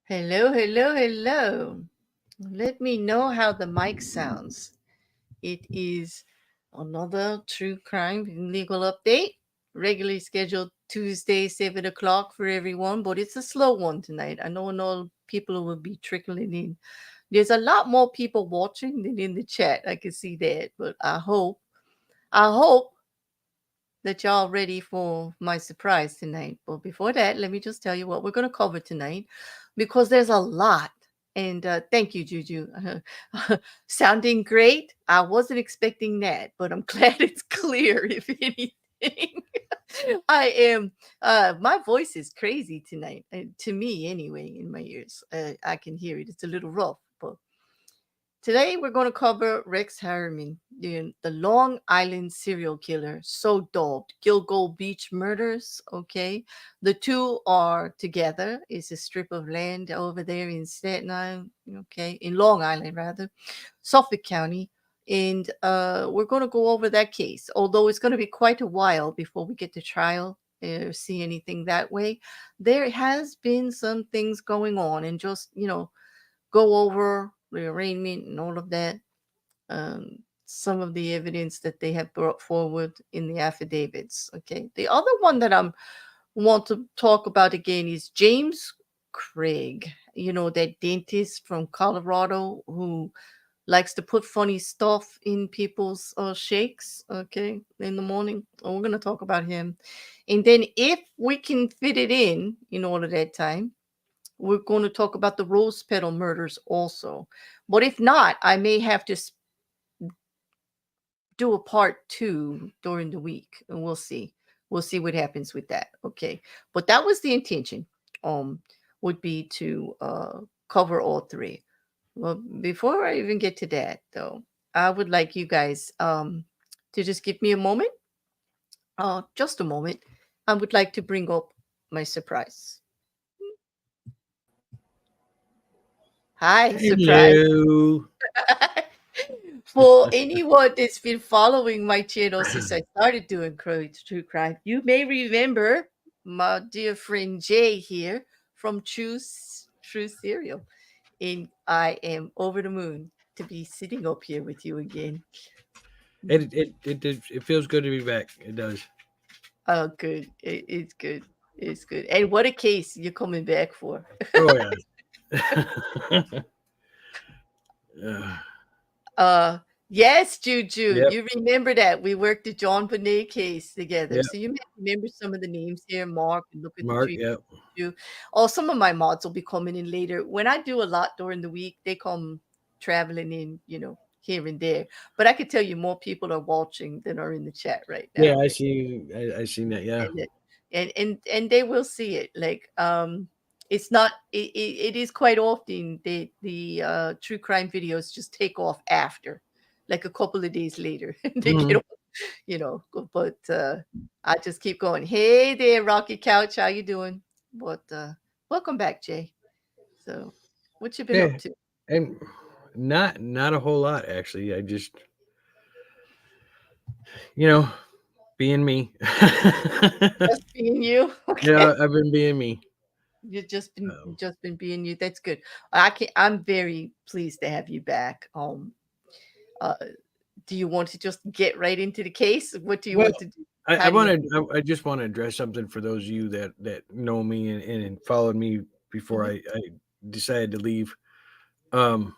Hello, hello, hello. Let me know how the mic sounds. It is another true crime and legal update, regularly scheduled Tuesday, 7 o'clock for everyone, but it's a slow one tonight. I know all people will be trickling in. There's a lot more people watching than in the chat. I can see that, but I hope that y'all ready for my surprise tonight. But before that, let me just tell you what we're going to cover tonight because there's a lot. And thank you, Juju. Sounding great. I wasn't expecting that, but I'm glad it's clear, if anything. I am. My voice is crazy tonight, to me anyway, in my ears. I can hear it. It's a little rough, but today we're going to cover Rex Heuermann, the Long Island serial killer, so dubbed Gilgo Beach murders. Okay, the two are together. It's a strip of land over there in Staten Island. Okay, in Long Island rather, Suffolk County. And we're going to go over that case, although it's going to be quite a while before we get to trial or see anything that way. There has been some things going on, and just go over the arraignment and all of that. Some of the evidence that they have brought forward in the affidavits. Okay. The other one that I want to talk about again is James Craig. That dentist from Colorado who likes to put funny stuff in people's shakes. Okay, in the morning. We're gonna talk about him, and then if we can fit it in all of that time, we're going to talk about the rose petal murders also. But if not, I may have to do a part two during the week, and we'll see. We'll see what happens with that. Okay. But that was the intention, would be to cover all three. Well, before I even get to that, though, I would like you guys to just give me a moment. Just a moment. I would like to bring up my surprise. Hi, surprise. Hello. For anyone that's been following my channel since I started doing true crime, you may remember my dear friend Jay here from True Serial. And I am over the moon to be sitting up here with you again. It feels good to be back. It does. Oh, good. It's good. It's good. And what a case you're coming back for. Oh yeah. uh, Uh, yes, Juju, yep. you remember that we worked the John Bonet case together. Yep. So you may remember some of the names here, Mark, and look at the Mark. tree. Yep. Juju. Oh, some of my mods will be coming in later. When I do a lot during the week, they come traveling in, here and there. But I could tell you more people are watching than are in the chat right Yeah. now. I see. I seen that. Yeah. And and they will see it. Like it's not it is quite often the true crime videos just take off after, like a couple of days later. They hmm get off, but I just keep going. Hey there, Rocky Couch, how you doing? But welcome back, Jay. So what you been Yeah. up to? And not a whole lot actually. I just you know being me. Just being you. Okay. Yeah. I've been being me. You've just been Um, just been being you. That's good. I'm very pleased to have you back. Uh, do you want to just get right into the case? What do you well, want to do? I How do you wanted. I just want to address something for those of you that know me and followed me before Mhm. I decided to leave. Um,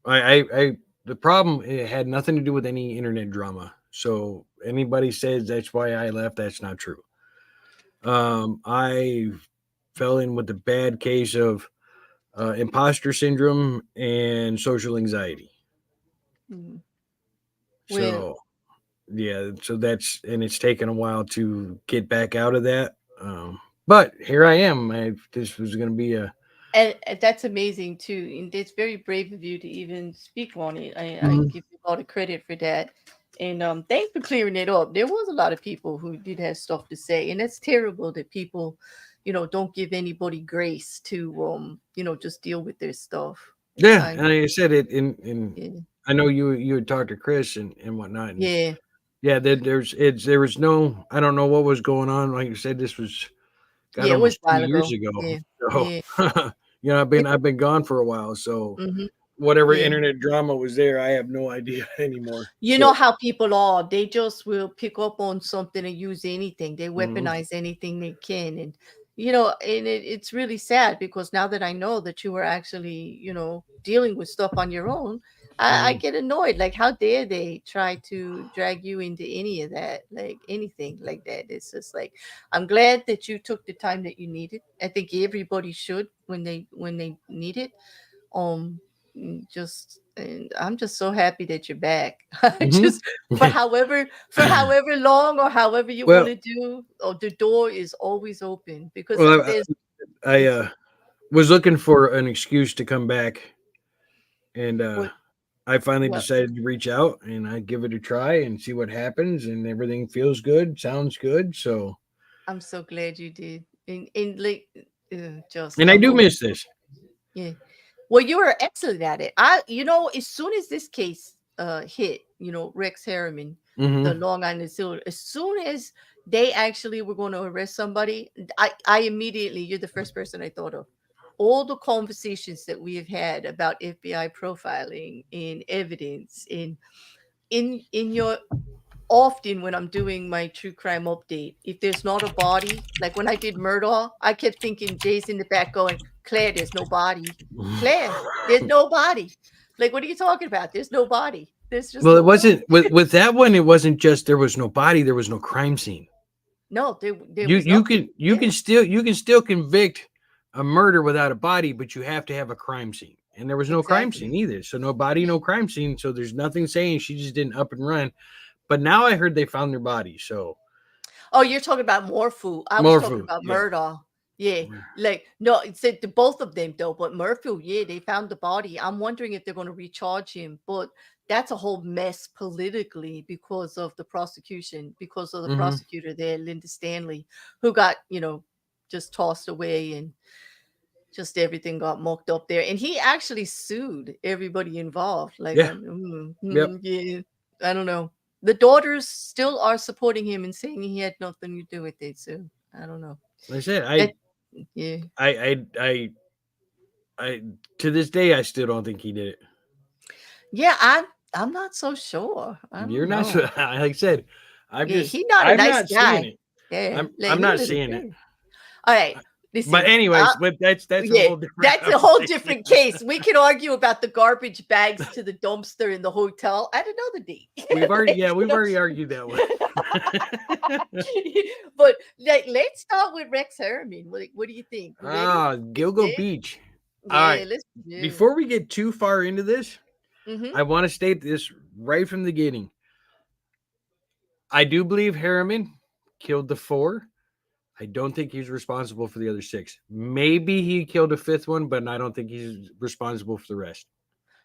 I the problem, it had nothing to do with any internet drama. So anybody says that's why I left, that's not true. I fell in with the bad case of imposter syndrome and social anxiety. Mhm. Well, So yeah, so that's and it's taken a while to get back out of that. But here I am. This was going to be a. and that's amazing too. And it's very brave of you to even speak on it. I Mhm. give you a lot of credit for that. And thanks for clearing it up. There was a lot of people who did have stuff to say, and it's terrible that people, don't give anybody grace to just deal with their stuff. Yeah, I and like I said it in. Yeah. I know you had talked to Chris and whatnot, and Yeah. yeah, there was no, I don't know what was going on. Like you said, this was got Yeah, it was almost a two while years ago. ago. Yeah. So Yeah. I've been gone for a while, so Mhm. whatever Yeah. internet drama was there, I have no idea anymore. You So, know how people are. They just will pick up on something and use anything. They mhm, weaponize anything they can. And, and it's really sad because now that I know that you were actually, dealing with stuff on your own, I mhm, get annoyed. Like, how dare they try to drag you into any of that, like anything like that? It's just like, I'm glad that you took the time that you needed. I think everybody should when they need it. um just and I'm just so happy that you're back. I mhm. just for however long or however you want Well, to do, or the door is always open because well, there's I it's was looking for an excuse to come back, and what I finally what decided to reach out and I give it a try and see what happens, and everything feels good, sounds good. So, I'm so glad you did. And like just and I I'm do over. miss this. Yeah. Well, you were excellent at it. As soon as this case hit, Rex Harriman, the Hmm. Long Island Silver, as soon as they actually were going to arrest somebody, I immediately, you're the first person I thought of. All the conversations that we have had about FBI profiling in evidence in your often when I'm doing my true crime update, if there's not a body, like when I did murder, I kept thinking Jay's in the back going, Claire, there's no body. Claire, there's no body. Like, what are you talking about? There's no body. There's just Well, it no body. wasn't with that one. It wasn't just there was no body, there was no crime scene. No, there You was you nothing can you can there. still you can still convict a murder without a body, but you have to have a crime scene. And there was no crime scene Exactly. either. So no body, no crime scene. So there's nothing saying she just didn't up and run. But now I heard they found their body. So Oh, you're talking about Morphu. I was more talking food. about Yeah. murder. Yeah, like no, it said the both of them though, but Murphy, yeah, they found the body. I'm wondering if they're going to recharge him, but that's a whole mess politically because of the Hmm. prosecutor there, Linda Stanley, who got just tossed away and just everything got mucked up there, and he actually sued everybody involved. Like, Yeah. Yep. yeah, I don't know. The daughters still are supporting him and saying he had nothing to do with it. So I don't know. Like I said, That yeah, I to this day I still don't think he did it. yeah. I'm not so sure. I You're don't not so know. like I said, Yeah, he's not a I'm nice not seeing guy. it. Yeah, like I'm he a not little seeing it. crazy. All right, But listen. anyways, but that's a Yeah, whole different that's a whole conversation. different case. We can argue about the garbage bags to the dumpster in the hotel at another date. Like, We've already argued that one. but like, let's start with Rex Heuermann. What do you think? You ready? Gilgo Yeah, Beach. All yeah. right. Let's. Yeah. Before we get too far into this, Mm-hmm. I want to state this right from the beginning. I do believe Harriman killed the four. I don't think he's responsible for the other six. Maybe he killed a fifth one, but I don't think he's responsible for the rest.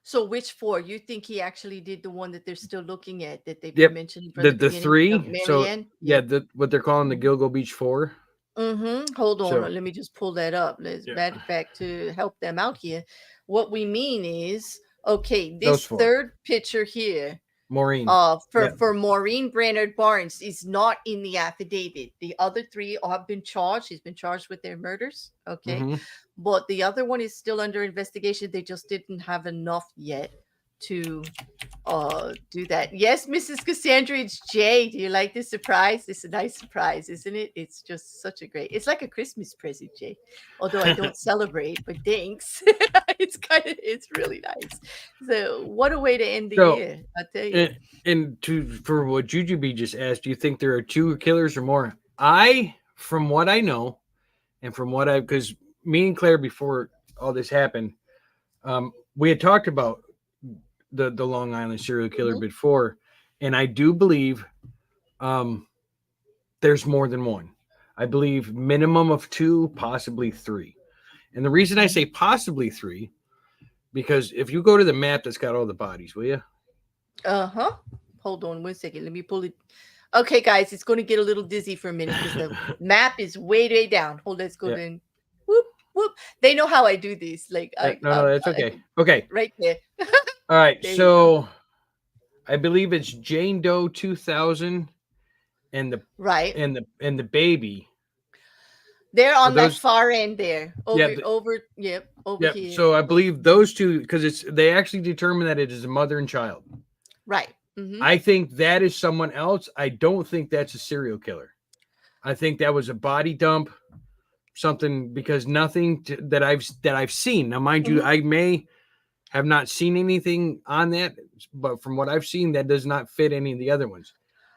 So which four? You think he actually did the one that they're still looking at that they've been Yep. mentioning from the The beginning? three. So Marianne. yeah, Yeah. what they're calling the Gilgo Beach Four. Hold on. So Let me just pull that up. Let's yeah, matter of fact to help them out here. What we mean is, okay, those this four. third picture here, Maureen. for Yep. Maureen Brainerd Barnes is not in the affidavit. The other three have been charged. He's been charged with their murders. Okay, Mm-hmm. but the other one is still under investigation. They just didn't have enough yet to do that. Yes, Mrs. Cassandra, it's Jay. Do you like this surprise? It's a nice surprise, isn't it? It's just such a great, it's like a Christmas present, Jay. Although I don't celebrate, but thanks. It's really nice. So what a way to end the So year, I'll tell you. and to for what Jujubee just asked, do you think there are two killers or more? From what I know, and from what I, because me and Claire before all this happened, we had talked about the Long Island serial killer Mhm. before, and I do believe um, there's more than one. I believe minimum of two, possibly three. And the reason I say possibly three, because if you go to the map that's got all the bodies, will you? Uh-huh. Hold on 1 second. Let me pull it. Okay, guys, it's going to get a little dizzy for a minute because the map is way, way down. Hold, let's go Yeah. then. Whoop, whoop. They know how I do this. Like, No, that's okay. Okay. right there. All right. There you go. So I believe it's Jane Doe 2000 and the Right. and the baby. They're Are on that those? far end there. Yeah, Yep, over yep. here. So I Over believe here. those two because it's they actually determine that it is a mother and child. Right. Mm-hmm. I think that is someone else. I don't think that's a serial killer. I think that was a body dump, something because that I've seen. Now, mind you, Mm-hmm. I may have not seen anything on that, but from what I've seen, that does not fit any of the other ones.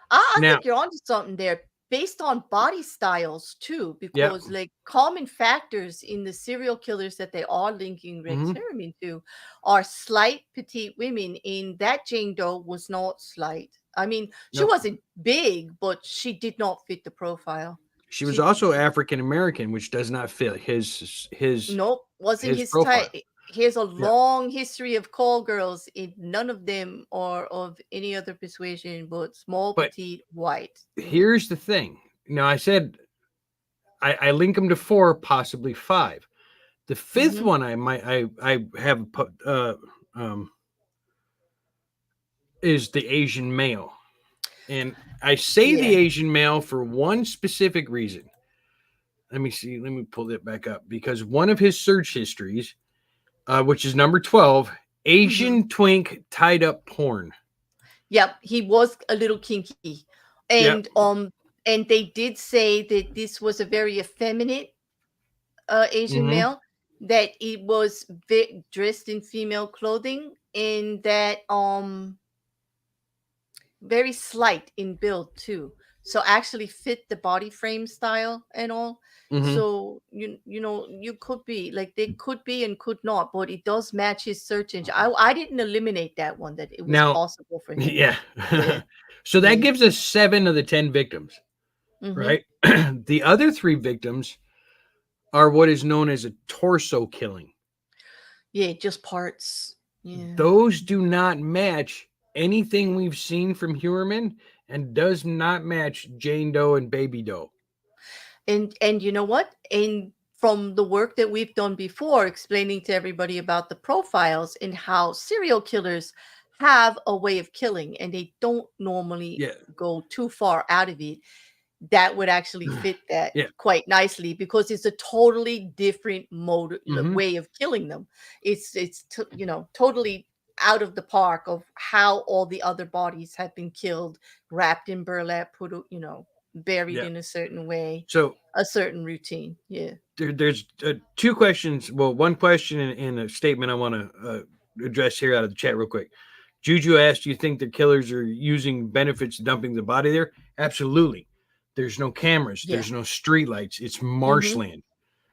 I Now, think you're onto something there based on body styles too, yeah, because like common factors in the serial killers that they are linking Rex hmm Heuermann to are slight petite women. In that Jane Doe was not slight. I mean, she no, wasn't big, but she did not fit the profile. she was She, also she African American, which does not fit Nope, wasn't his his type. profile. He has a Yeah, long history of call girls. None of them are of any other persuasion but small, but petite, white. Mhm. here's the thing. Now, I said I link them to four, possibly five. The fifth Mhm. one I have put is the Asian male, and I say the Yeah. Asian male for one specific reason. Let me see. Let me pull it back up because one of his search histories, which is number 12, Mhm. Asian twink tied up porn. Yep, he was a little kinky. And Yep. and they did say that this was a very effeminate Asian hmm male, that it was dressed in female clothing, and that very slight in build too. So actually fit the body frame style and all. hmm So you could be like they could be and could not, but it does match his search engine. I didn't eliminate that one, that it was Now, possible for him. yeah. Yeah. So that Yeah. gives us 7 of the 10 victims, Mm-hmm. right? The other 3 victims are what is known as a torso killing. Yeah, just parts. Yeah. Those do not match anything we've seen from Heuermann and does not match Jane Doe and Baby Doe. And you know what? And from the work that we've done before, explaining to everybody about the profiles and how serial killers have a way of killing and they don't normally Yeah. go too far out of it, that would actually fit that Yeah. quite nicely, because it's a totally different mode hmm way of killing them. Totally out of the park of how all the other bodies have been killed, wrapped in burlap, buried Yeah. in a certain way, So a certain routine. Yeah. there's 2 questions. Well, one question and a statement I want to address here out of the chat real quick. Juju asked, "Do you think the killers are using benefits dumping the body there?" Absolutely. There's no cameras. Yeah. There's no street lights. It's Hmm. marshland.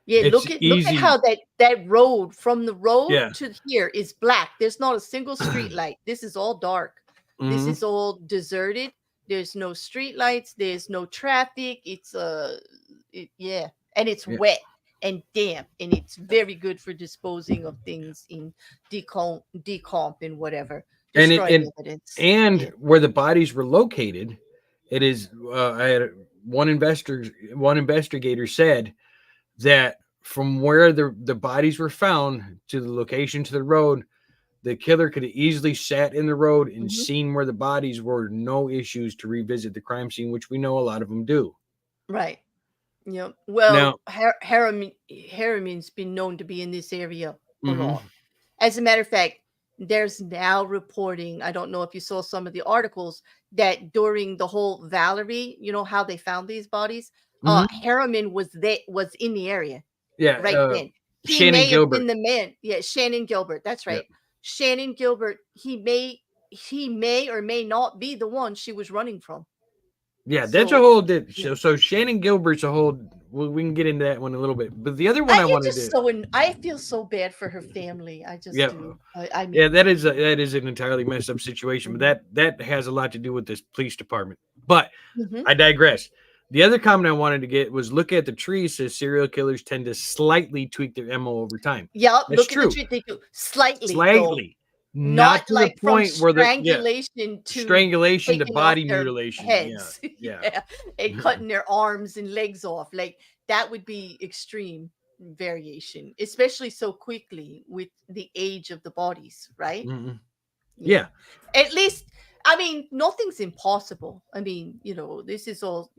Yeah, It's look at easy. how that road from the road Yeah. to here is black. There's not a single street light. This is all dark. This hmm is all deserted. There's no street lights. There's no traffic. Yeah, and it's Yeah. wet and damp, and it's very good for disposing of things in decomp and whatever, And it destroying and evidence. Yeah. and where the bodies were located, it is. I had one investigator said that from where the bodies were found to the location to the road, the killer could have easily sat in the road and Hmm. seen where the bodies were, no issues to revisit the crime scene, which we know a lot of them do. Right. Yeah. Well, Now, Harriman's been known to be in this area a hmm lot. As a matter of fact, there's now reporting, I don't know if you saw some of the articles, that during the whole Valerie, how they found these bodies, hmm Harriman was in the area yeah, right then. He Shannon may have Gilbert. been the man. Yeah, Shannon Gilbert. That's Yeah, right. Shannon Gilbert, he may or may not be the one she was running from. yeah, that's a So, whole. yeah. So Shannon Gilbert's a whole. We can get into that one a little bit, but the other one I I it wanted just to, so I feel so bad for her family. I just yeah, do. I yeah, mean, that is an entirely messed up situation, but mhm. that has a lot to do with this police department. But Mhm. I digress. The other comment I wanted to get was look at the tree. Says serial killers tend to slightly tweak their MO over time. Yeah, That's look at the true, treat they do. Slightly though. slightly, Not not to the like from point where the strangulation to strangulation to taking off body their mutilation. Yeah, heads. yeah. Yeah, and cutting their arms and legs off. Like that would be extreme variation, especially so quickly with the age of the bodies, right? Mhm. Yeah. Yeah. At least I mean, nothing's impossible. I mean, this is all,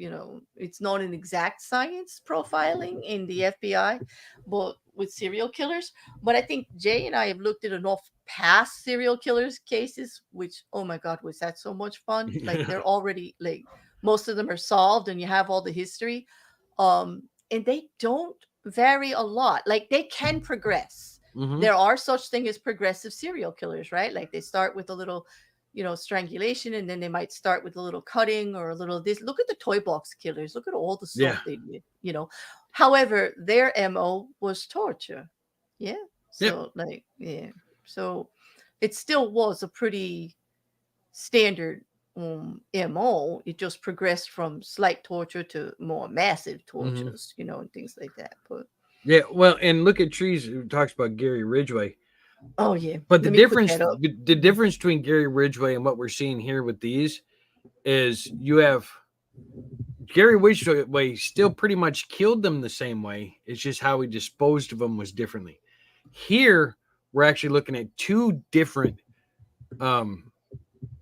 it's not an exact science profiling in the FBI, but with serial killers. But I think Jay and I have looked at enough past serial killers cases, which, oh my God, was that so much fun? Like, they're already, like, most of them are solved and you have all the history. And they don't vary a lot. Like, they can progress. Mm-hmm. There are such thing as progressive serial killers, right? Like, they start with a little strangulation, and then they might start with a little cutting or a little this. Look at the toy box killers. Look at all the Yeah. stuff they did. However, their MO was torture. Yeah. Yep. So, like, yeah. So it still was a pretty standard MO. It just progressed from slight torture to more massive Mm-hmm. tortures, and things like that. But Yeah. Well, and look at Trees who talks about Gary Ridgway. oh yeah. But Let me put that up. the difference between Gary Ridgway and what we're seeing here with these is you have Gary Ridgway still pretty much killed them the same way. It's just how he disposed of them was differently. Here, we're actually looking at two different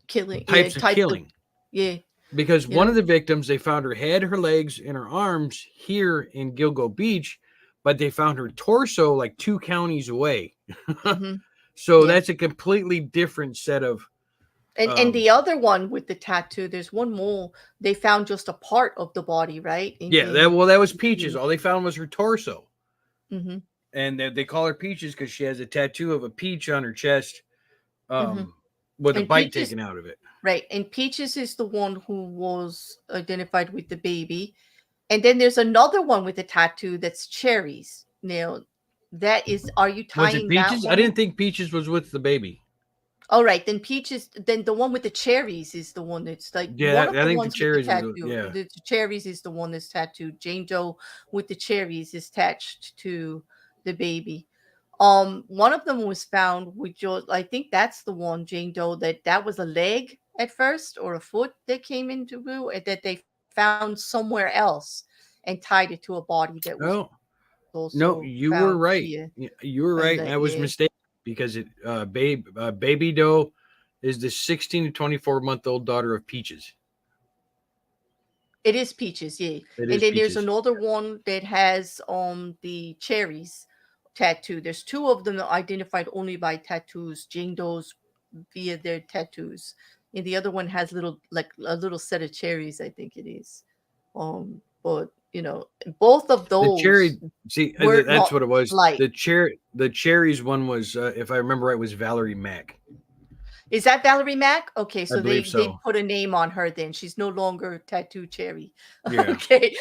Killing. Yeah. types of Type of. killing. Yeah. Because one of the victims, they found her head, her legs, and her arms here in Gilgo Beach, but they found her torso like 2 counties away. Mm-hmm. So Yeah. that's a completely different set of. And the other one with the tattoo, there's one more. They found just a part of the body, right? Yeah, that was Peaches. All they found was her torso. Mm-hmm. And they call her Peaches because she has a tattoo of a peach on her chest Mm-hmm. with a And bite Peaches, taken out of it. right? And Peaches is the one who was identified with the baby. And then there's another one with a tattoo that's cherries. Now, that is. Are you Was it tying that Peaches? I one? didn't think Peaches was with the baby. All right, then Peaches. Then the one with the cherries is the one that's like Yeah, one of I the think the ones with the cherries was tattoo. yeah. The cherries is the one that's tattooed. Jane Doe with the cherries is attached to the baby. One of them was found with just. I think that's the one, Jane Doe. That was a leg at first or a foot that came into view, and that they found somewhere else and tied it to a body that was Oh also no, found you were here. right. You were And right, and I was yeah, mistaken because baby doe is the 16 to 24-month-old daughter of Peaches. it is Peaches, yeah. It And is then there's Peaches. another one that has the cherries tattoo. There's two of them identified only by tattoos, Jane Doe's via their tattoos. And the other one has like a little set of cherries, I think it is. But both of The those cherry, see, were that's not what it was. slight. The cherries one was, if I remember right, was Valerie Mack. Is that Valerie Mack? Okay, I so believe they so. put a name on her then. She's no longer Tattoo Cherry. Yeah. Okay.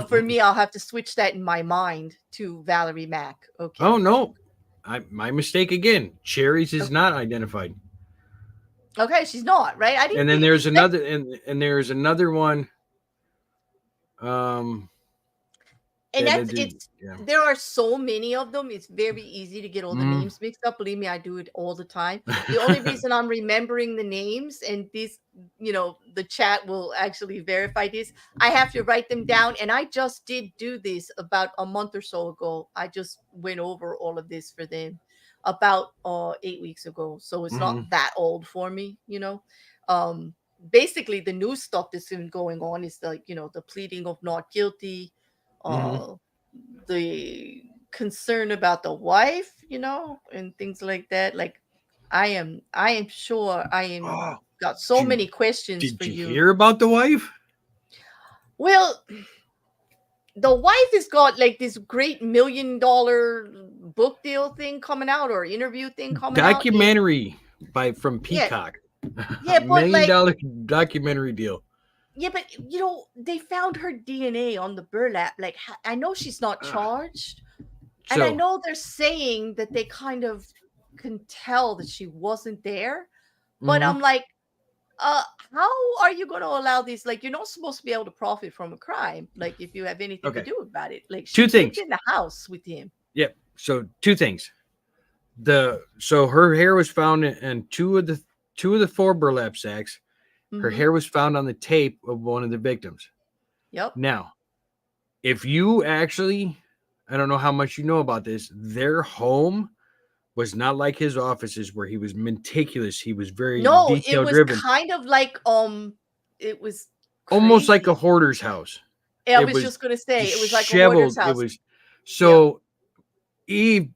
For me, I'll have to switch that in my mind to Valerie Mack. Oh Okay. no, my mistake again. Cherries is Okay, not identified. okay, she's not, right? I And didn't then think there's that. another, and there's another one. Um, And that I that's did. it's Yeah. there are so many of them. It's very easy to get all the Mm-hmm. names mixed up. Believe me, I do it all the time. The only reason I'm remembering the names, and this, the chat will actually verify this, I have to write them down. And I just did do this about a month or so ago. I just went over all of this for them about 8 weeks ago. So it's Mm-hmm. not that old for me. Um Basically the new stuff that's been going on is like, the pleading of not guilty, Mm-hmm. uh the concern about the wife, and things like that. Like, I am sure I am Oh, got so did, many questions did for you you. hear about the wife? Well, the wife has got like this great $1 million book deal thing coming out, or interview thing coming out. And Documentary from yeah, Peacock. yeah, but million like, dollar documentary deal. yeah, but they found her DNA on the burlap. Like, I know she's not Ah, charged, and I so know they're saying that they kind of can tell that she wasn't there, but mhm. I'm like, uh how are you going to allow these? Like, you're not supposed to be able to profit from a crime, like, if you have anything to Okay. do about it. Like, Two she lived things. in the house with him. Yep. So two things. So her hair was found in two of the 4 burlap sacks. Her Mm-hmm. hair was found on the tape of one of the victims. Yep. Now, if you actually, I don't know how much you know about this, their home was not like his offices where he was meticulous. He was very No, it detail was driven, kind of like it was almost like a crazy. hoarder's house. I It was was just gonna say it was like a hoarder's disheveled. It house. was Yep. so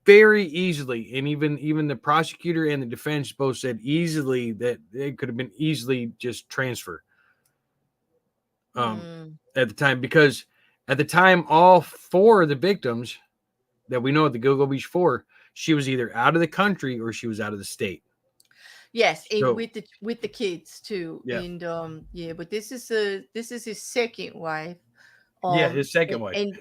very easily, and even the prosecutor and the defense both said easily that it could have been easily just transferred um, Mm. at the time, because at the time all four of the victims that we know at the Gilgo Beach Four, she was either out of the country or she was out of the state. Yes, and So with the kids too. yeah, And yeah, but this is his second wife. yeah, his second wife. And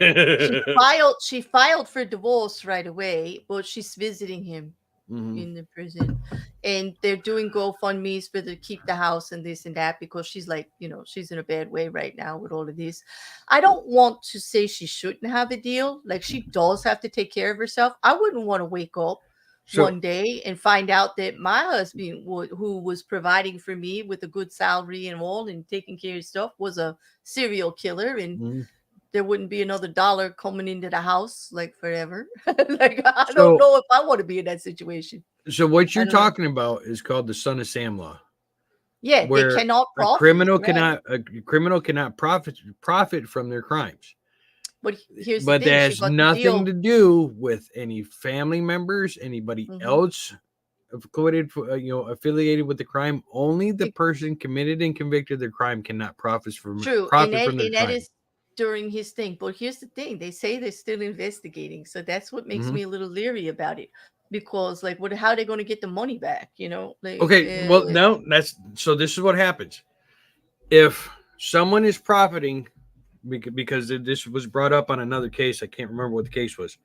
she filed for divorce right away, but she's visiting him Hmm. in the prison, and they're doing GoFundMe's for the keep the house and this and that, because she's like, she's in a bad way right now with all of this. I don't want to say she shouldn't have a deal. Like, she does have to take care of herself. I wouldn't want to wake up So one day and find out that my husband, who was providing for me with a good salary and all and taking care of stuff, was a serial killer, and mhm. there wouldn't be another dollar coming into the house like forever. Like, I don't so know if I want to be in that situation. so what I you're don't know. talking about is called the Son of Sam law, Yeah, they where cannot a profit, criminal right? cannot profit from their crimes. But here's the But thing: that she has got the nothing deal. to do with any family members, anybody Hmm. else affiliated with the crime. Only the person committed and convicted of the crime cannot True, profit from their and that crime. is during his thing. But here's the thing: they say they're still investigating, so that's what makes Hmm. me a little leery about it. Because, like, what? How are they going to get the money back? Like, Okay, well, no, that's so. This is what happens if someone is profiting because this was brought up on another case. I can't remember what the case was,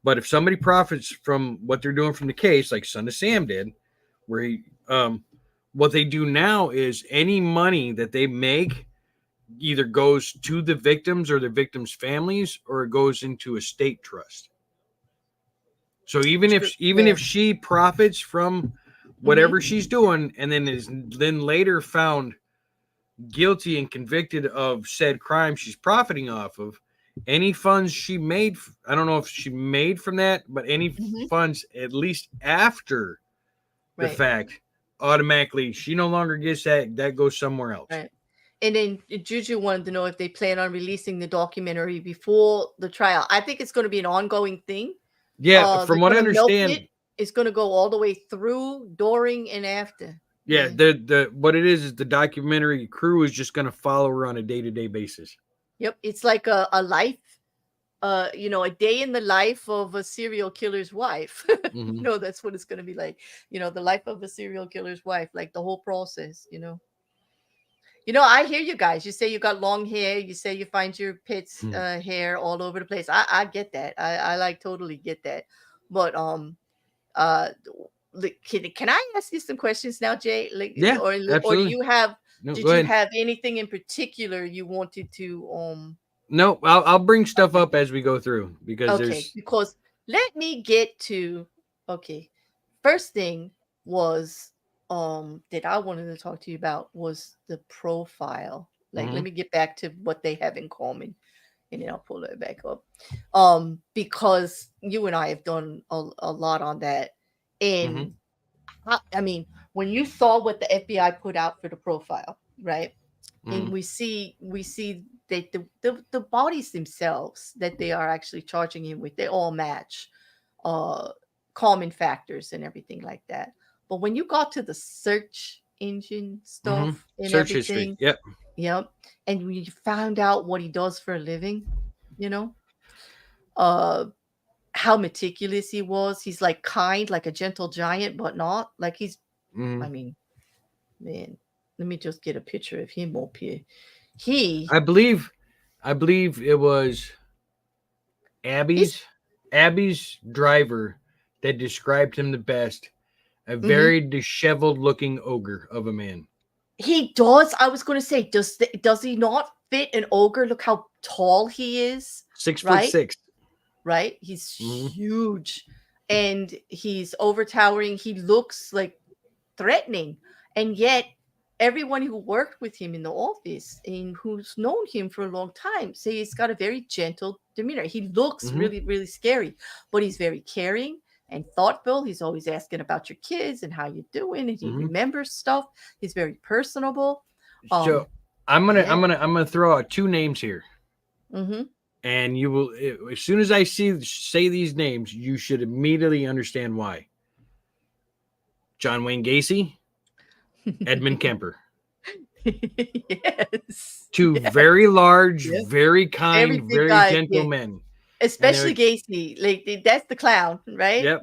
but if somebody profits from what they're doing from the case, like Son of Sam did, where what they do now is any money that they make either goes to the victims or the victims' families, or it goes into a state trust. So even yeah. if she profits from Hmm. whatever she's doing, and then is then later found guilty and convicted of said crime she's profiting off of, any funds she made, I don't know if she made from that, but any Hmm. funds at least after the Right. fact, automatically she no longer gets that. That goes somewhere else. Right. And then Juju wanted to know if they plan on releasing the documentary before the trial. I think it's going to be an ongoing thing. Yeah, They're from what I going to milk understand, it. It's going to go all the way through, during, and after. yeah, Yeah. the what it is the documentary crew is just going to follow her on a day-to-day basis. Yep. It's like a life, a day in the life of a serial killer's wife. Hmm. That's what it's going to be like. The life of a serial killer's wife, like the whole process. I hear you guys. You say you got long hair. You say you find your pet's hair all over the place. I get that. I like totally get that. But uh, can I ask you some questions now, Jay? Like, Yeah, or do absolutely. you have? No, go Did you ahead. have anything in particular you wanted to No, I'll bring stuff Okay. up as we go through because Okay, there's. because let me get to okay. First thing was that I wanted to talk to you about was the profile. Like, let Hmm. me get back to what they have in common, and then I'll pull it back up. Because you and I have done a lot on that. Hmm. And I mean, when you saw what the FBI put out for the profile, right? And Hmm. we see that the bodies themselves that they are actually charging him with, they all match uh common factors and everything like that. But when you got to the search engine Hmm. stuff and Search history. everything, Yep. yep, and when you found out what he does for a living, you know uh how meticulous he was. He's like kind, like a gentle giant, but not like he's, I Hmm. mean, man, let me just get a picture of him up here. He I believe, I believe it was he's Abby's Abby's driver that described him the best. A mhm. very disheveled looking ogre of a man. He does. I was going to say, does he not fit an ogre? Look how tall he is, 6 foot right? 6. Right? He's Mm-hmm. huge, and he's overtowering. He looks like threatening, and yet everyone who worked with him in the office and who's known him for a long time say he's got a very gentle demeanor. He looks Mm-hmm. really, really scary, but he's very caring, and thoughtful. He's always asking about your kids and how you're doing, and he Mm-hmm. remembers stuff. He's very personable. So Um, I'm gonna yeah. I'm gonna I'm gonna throw out two names here, Mm-hmm. and you will as soon as I say these names, you should immediately understand why. John Wayne Gacy, Edmund Kemper. Yes. Two Yeah. very large, Yeah. very Very kind, big very guy. gentle Yeah. men. And Especially they're Gacy. Like that's the clown, right? yep.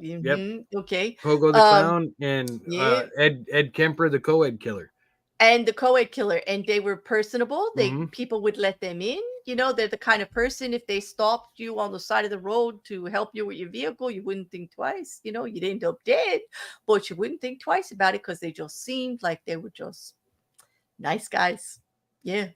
Okay. Pogo the Um, Clown and yeah. Ed Kemper, the co-ed killer. And the co-ed killer, and they were personable. They Mm-hmm. people would let them in. They're the kind of person, if they stopped you on the side of the road to help you with your vehicle, you wouldn't think twice. You'd end up dead, but you wouldn't think twice about it because they just seemed like they were just nice guys. Yeah.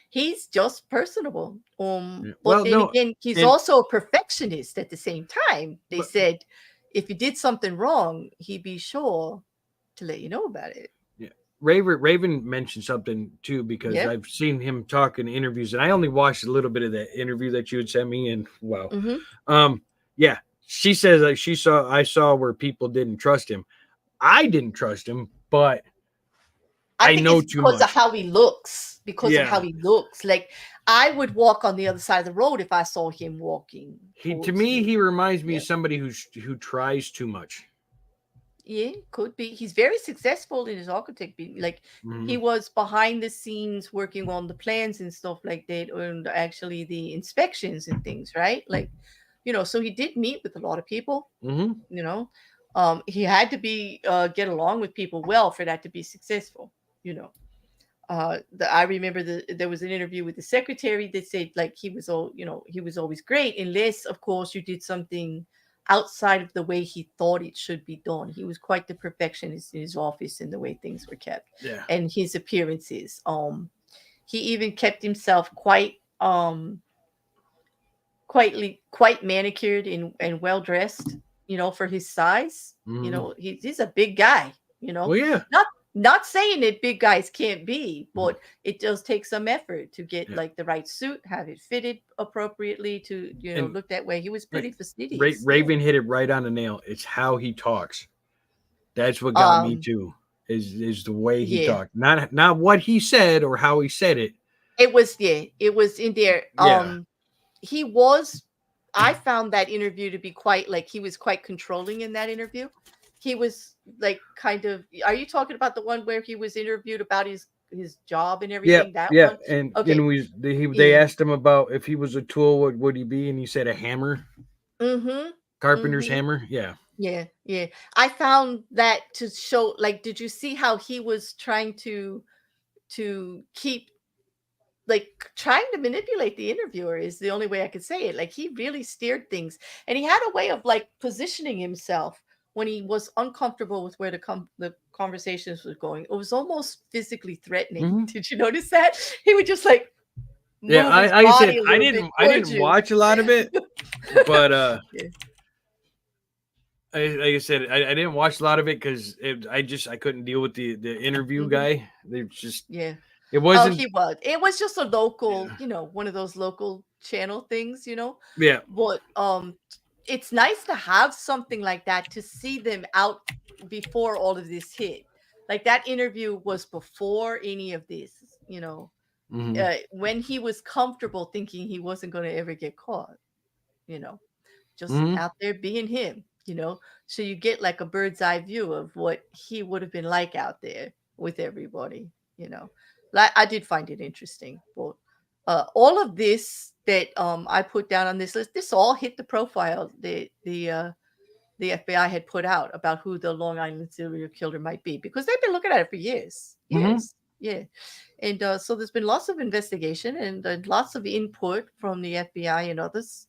He's just personable. Yeah. But Well, then no, again, he's and also a perfectionist at the same time. They but said if you did something wrong, he'd be sure to let you know about it. yeah, Raven mentioned something too because Yep. I've seen him talk in interviews, and I only watched a little bit of that interview that you had sent me, and wow, Mm-hmm. um, yeah, she says like I saw where people didn't trust him. I didn't trust him, but I I think know it's too because of much. how he looks. Because of how Yeah, he looks. Like I would walk on the other side of the road if I saw him walking he to towards me me. he reminds me of Yeah. somebody who tries too much. Yeah, could be. He's very successful in his architect. Like Mm-hmm. he was behind the scenes working on the plans and stuff like that, and actually the inspections and things, right? Like, so he did meet with a lot of people. Mm-hmm. You know, he had to be get along with people well for that to be successful. You know, I remember there was an interview with the secretary that said like he was always great unless of course you did something outside of the way he thought it should be done. He was quite the perfectionist in his office and the way things were kept Yeah. and his appearances. He even kept himself quite manicured and well dressed, for his size. Mm-hmm. He's a big guy, Well, yeah, not not saying that big guys can't be, but it does take some effort to get yeah, like the right suit, have it fitted appropriately to, and look that way. He was like pretty fastidious. Yeah. Raven hit it right on the nail. It's how he talks. That's what got me Um, too. Is the way he yeah. talked, not what he said or how he said it. It was in there. Yeah. He was I found that interview to be quite like he was quite controlling in that interview. He was like kind of are you talking about the one where he was interviewed about his job and Yep. everything? That Yeah. one? And Okay. they Yeah. asked him about if he was a tool, what would he be? And he said a hammer, Mm-hmm. carpenter's Mm-hmm. hammer. Yeah. Yeah, yeah. I found that to show like did you see how he was trying to keep like trying to manipulate the interviewer is the only way I could say it. Like he really steered things and he had a way of like positioning himself when he was uncomfortable with where the conversations was going. It was almost physically threatening. Hmm. Did you notice that? He would just like Yeah. move his Like I said, body a little bit I towards didn't you. watch a lot of it, but Yeah. like I said, I didn't watch a lot of it because I couldn't deal with the interview Hmm. guy. They just Yeah. it Oh, wasn't. he was. It was just a local, Yeah. one of those local channel things. Yeah. But it's nice to have something like that to see them out before all of this hit. Like that interview was before any of this. Hmm. When he was comfortable thinking he wasn't going to ever get caught, you know, just Hmm. out there being him. So you get like a bird's eye view of what he would have been like out there with everybody. Like I did find it interesting. But all of this that I put down on this list, this all hit the profile the FBI had put out about who the Long Island serial killer might be because they've been looking at it for years, Hmm. years, yeah. And so there's been lots of investigation and lots of input from the FBI and others.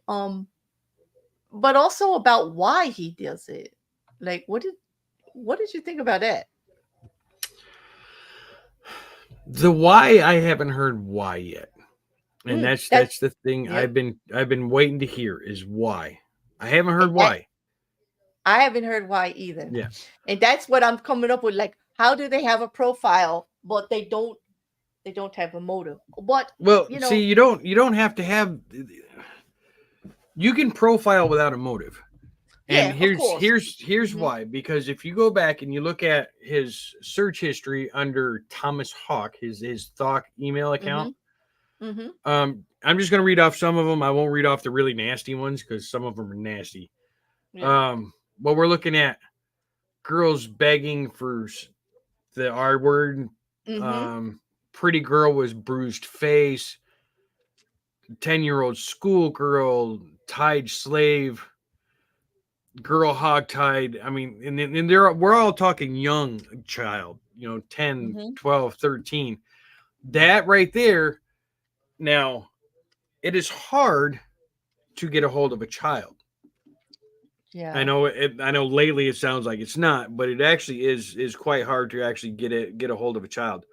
Um, but also about why he does it. Like, what did you think about that? The why I haven't heard why yet, and That's that's the thing yep. I've been waiting to hear is why. I haven't And heard that why. I haven't heard why either. Yeah. And that's what I'm coming up with. Like, how do they have a profile, but they don't have a motive? But Well, you see, know, you don't have to have. You can profile without a motive. And Yeah, of here's course. here's here's Mhm. why. Because if you go back and you look at his search history under Thomas Hawk, his Thawk email account, Mhm. Mhm. I'm just gonna read off some of them. I won't read off the really nasty ones because some of them are nasty. Yeah. But we're looking at girls begging for the R word. Mhm. Um, Pretty girl was bruised face. 10-year-old schoolgirl, tied slave, girl hogtied. I mean, and they're we're all talking young child, 10, Mhm. 12, 13. That right there. Now, it is hard to get a hold of a child. Yeah. I know lately it sounds like it's not, but it actually is quite hard to actually get a hold of a child.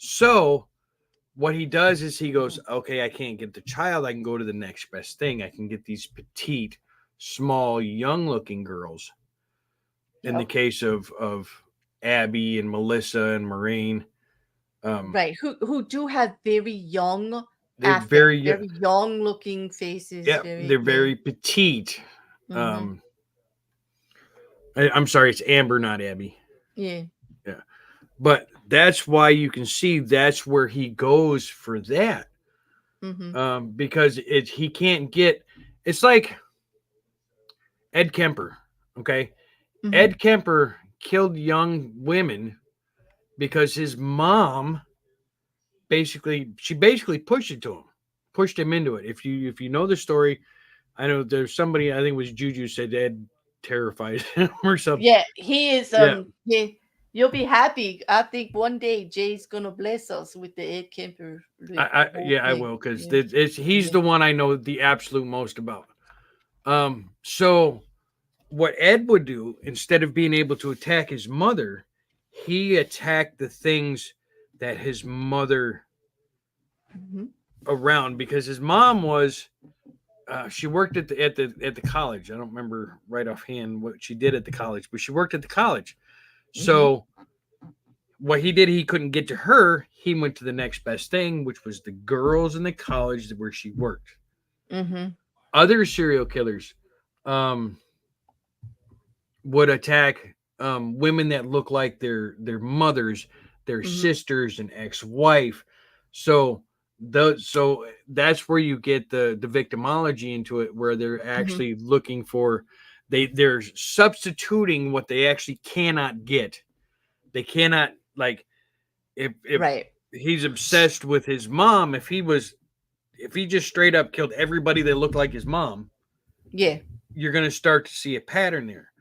So, what he does is he goes, okay, I can't get the child. I can go to the next best thing. I can get these petite, small, young looking girls. In the Yep. case of Abby and Melissa and Moraine, um, Right. Who do have very young they're affect, very very young looking faces, yeah, very they're yeah. very petite. Mhm. Um, I'm sorry, it's Amber, not Abby. Yeah. Yeah, but that's why you can see that's where he goes for that, Mhm. because he can't get. It's like Ed Kemper. Okay, Mhm. Ed Kemper killed young women because his mom basically pushed it to him, pushed him into it. If you know the story, I know there's somebody, I think it was Juju, said Ed terrified him or something. Yeah, he is Yeah, yeah, you'll be happy. I think one day Jay's gonna bless us with the Ed Kemper like the whole I thing. will, because Yeah. he's Yeah. the one I know the absolute most about. So what Ed would do, instead of being able to attack his mother, he attacked the things that his mother Mhm. around, because his mom was she worked at the college. I don't remember right offhand what she did at the college, but she worked at the college. Mhm. So what he did, he couldn't get to her. He went to the next best thing, which was the girls in the college where she worked. Mhm. Other serial killers um, would attack women that look like their mothers, their Mhm. sisters, and ex-wife. So that's where you get the victimology into it, where they're Mhm. actually looking for, they're substituting what they actually cannot get. They cannot, like, if Right. he's obsessed with his mom, if he just straight up killed everybody that looked like his mom, Yeah. you're going to start to see a pattern there.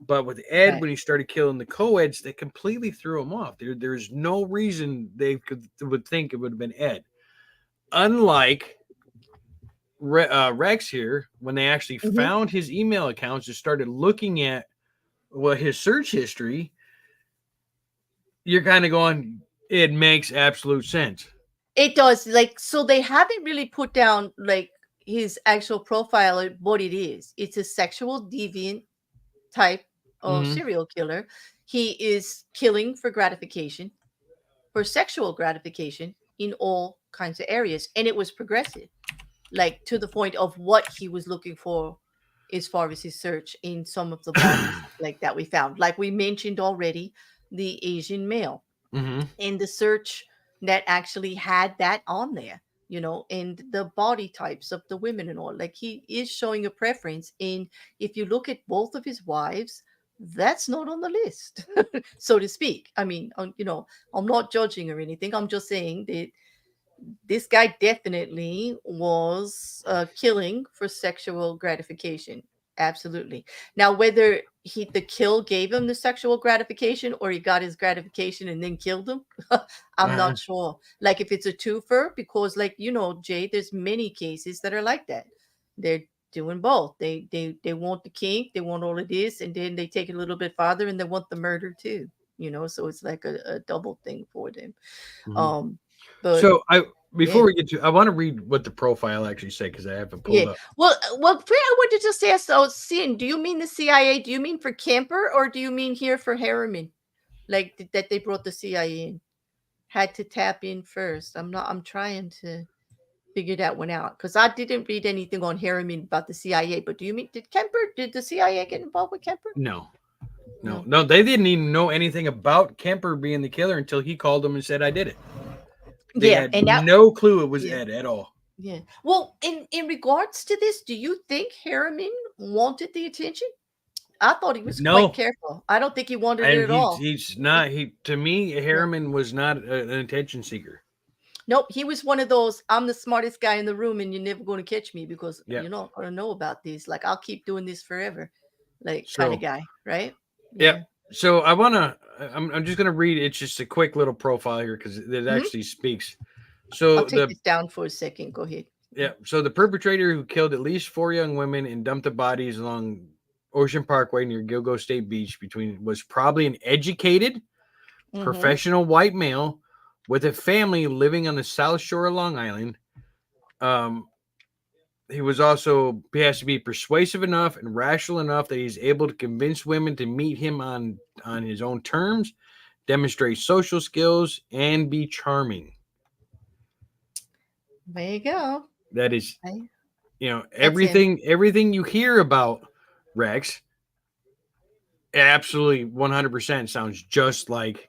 But with Ed, Right. when he started killing the co-eds, they completely threw him off. There's no reason they would think it would have been Ed. Unlike Rex here, when they actually Mhm. found his email accounts and started looking at his search history, you're kind of going, it makes absolute sense. It does. Like, so they haven't really put down like his actual profile, what it is. It's a sexual deviant type of Mm-hmm. serial killer. He is killing for gratification, for sexual gratification in all kinds of areas. And it was progressive, like to the point of what he was looking for as far as his search in some of the bodies like that we found. Like we mentioned already, the Asian male Mm-hmm. in the search that actually had that on there, and the body types of the women and all. Like he is showing a preference. And if you look at both of his wives, that's not on the list, so to speak. I mean, I'm not judging or anything. I'm just saying that this guy definitely was killing for sexual gratification. Absolutely. Now, whether the kill gave him the sexual gratification or he got his gratification and then killed him, I'm Uh-huh. not sure. Like if it's a twofer, because like Jay, there's many cases that are like that. They're doing both. They want the kink, they want all of this, and then they take it a little bit farther and they want the murder too. So it's like a double thing for them. Mm-hmm. Um, but So yeah. before we get to, I want to read what the profile actually said because I have it Yeah. pulled up. Well, Priya, I want to just ask, so Sin, do you mean the CIA? Do you mean for Camper or do you mean here for Harriman? Like that they brought the CIA in? Had to tap in first. I'm not, I'm trying to figure that one out, because I didn't read anything on Harriman about the CIA. But do you mean did the CIA get involved with Kemper? No, no, No. no. They didn't even know anything about Kemper being the killer until he called them and said, "I did it." They Yeah, had and that no clue it was yeah. Ed at all. Yeah. Well, in regards to this, do you think Harriman wanted the attention? I thought he was quite No, careful. I don't think he wanted it and at all. he's He, not. He to me, yeah. Harriman was not an attention seeker. Nope, he was one of those, I'm the smartest guy in the room and you're never going to catch me because Yeah. you're not going to know about this. Like, I'll keep doing this forever, like, kind of So guy, right? yeah. Yeah. So I wanna. I'm just gonna read. It's just a quick little profile here because it Hmm. actually speaks. I'll So take the this down for a second. Go ahead. yeah. So the perpetrator who killed at least 4 young women and dumped the bodies along Ocean Parkway near Gilgo State Beach between was probably an educated, Mm-hmm. professional white male with a family living on the South Shore of Long Island. Um, he has to be persuasive enough and rational enough that he's able to convince women to meet him on his own terms, demonstrate social skills, and be charming. There you go. That is, Okay. That's him. everything you hear about Rex absolutely 100% sounds just like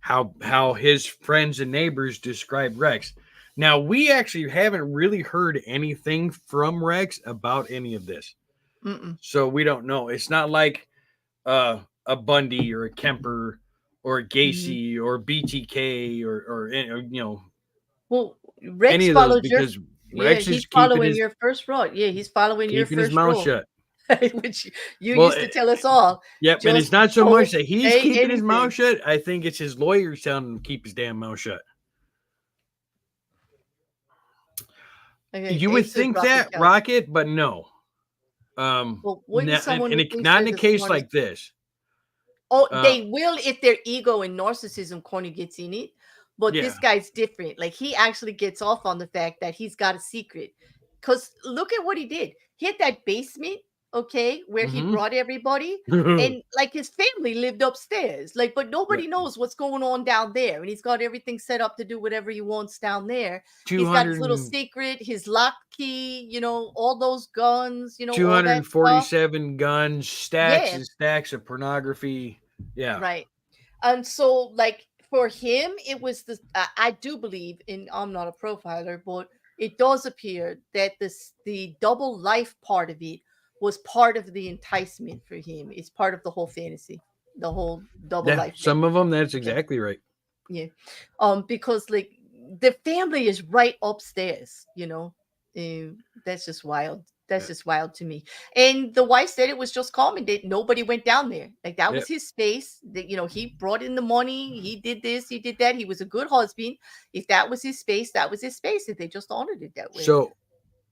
how his friends and neighbors describe Rex. Now, we actually haven't really heard anything from Rex about any of this. Mm-mm. So we don't know. It's not like a Bundy or a Kemper or a Mm-hmm. Gacy or BTK Well, Rex any of those followed your, because yeah, Rex he's is following your first rule. Yeah, he's following your keeping his first mouth rule, shut. which you Well, used to tell us all. yep, and it's Just not so much don't that he's say keeping his mouth anything. shut. I think it's his lawyers telling him to keep his damn mouth shut. Okay, You would Ace says think Rocket that Couch. Rocket, but no. Well, wouldn't someone who thinks Not they're in a the case smartest? like this. Oh, Uh, they will if their ego and narcissism corner gets in it. But yeah. this guy's different. Like, he actually gets off on the fact that he's got a secret. Because look at what he did. He had that basement, okay, where he Mm-hmm. brought everybody, and like his family lived upstairs. Like, but Right. nobody knows what's going on down there. And he's got everything set up to do whatever he wants down there. Two He's got his hundred little and secret, his lock key, all those guns, two all hundred that and stuff. 247 guns, stacks Yeah, and stacks of pornography. Yeah. right. And so, like, for him, it was the I do believe, and I'm not a profiler, but it does appear that the double life part of it was part of the enticement for him. It's part of the whole fantasy, the whole double Yeah. life thing. Some of them, that's Yeah, exactly right. yeah. Because like the family is right upstairs, that's just wild. That's Yeah. just wild to me. And the wife said it was just common that nobody went down there. Like, that Yeah. was his space. That, he brought in the money, he did this, he did that. He was a good husband. If that was his space, that was his space. If they just honored it that way. So,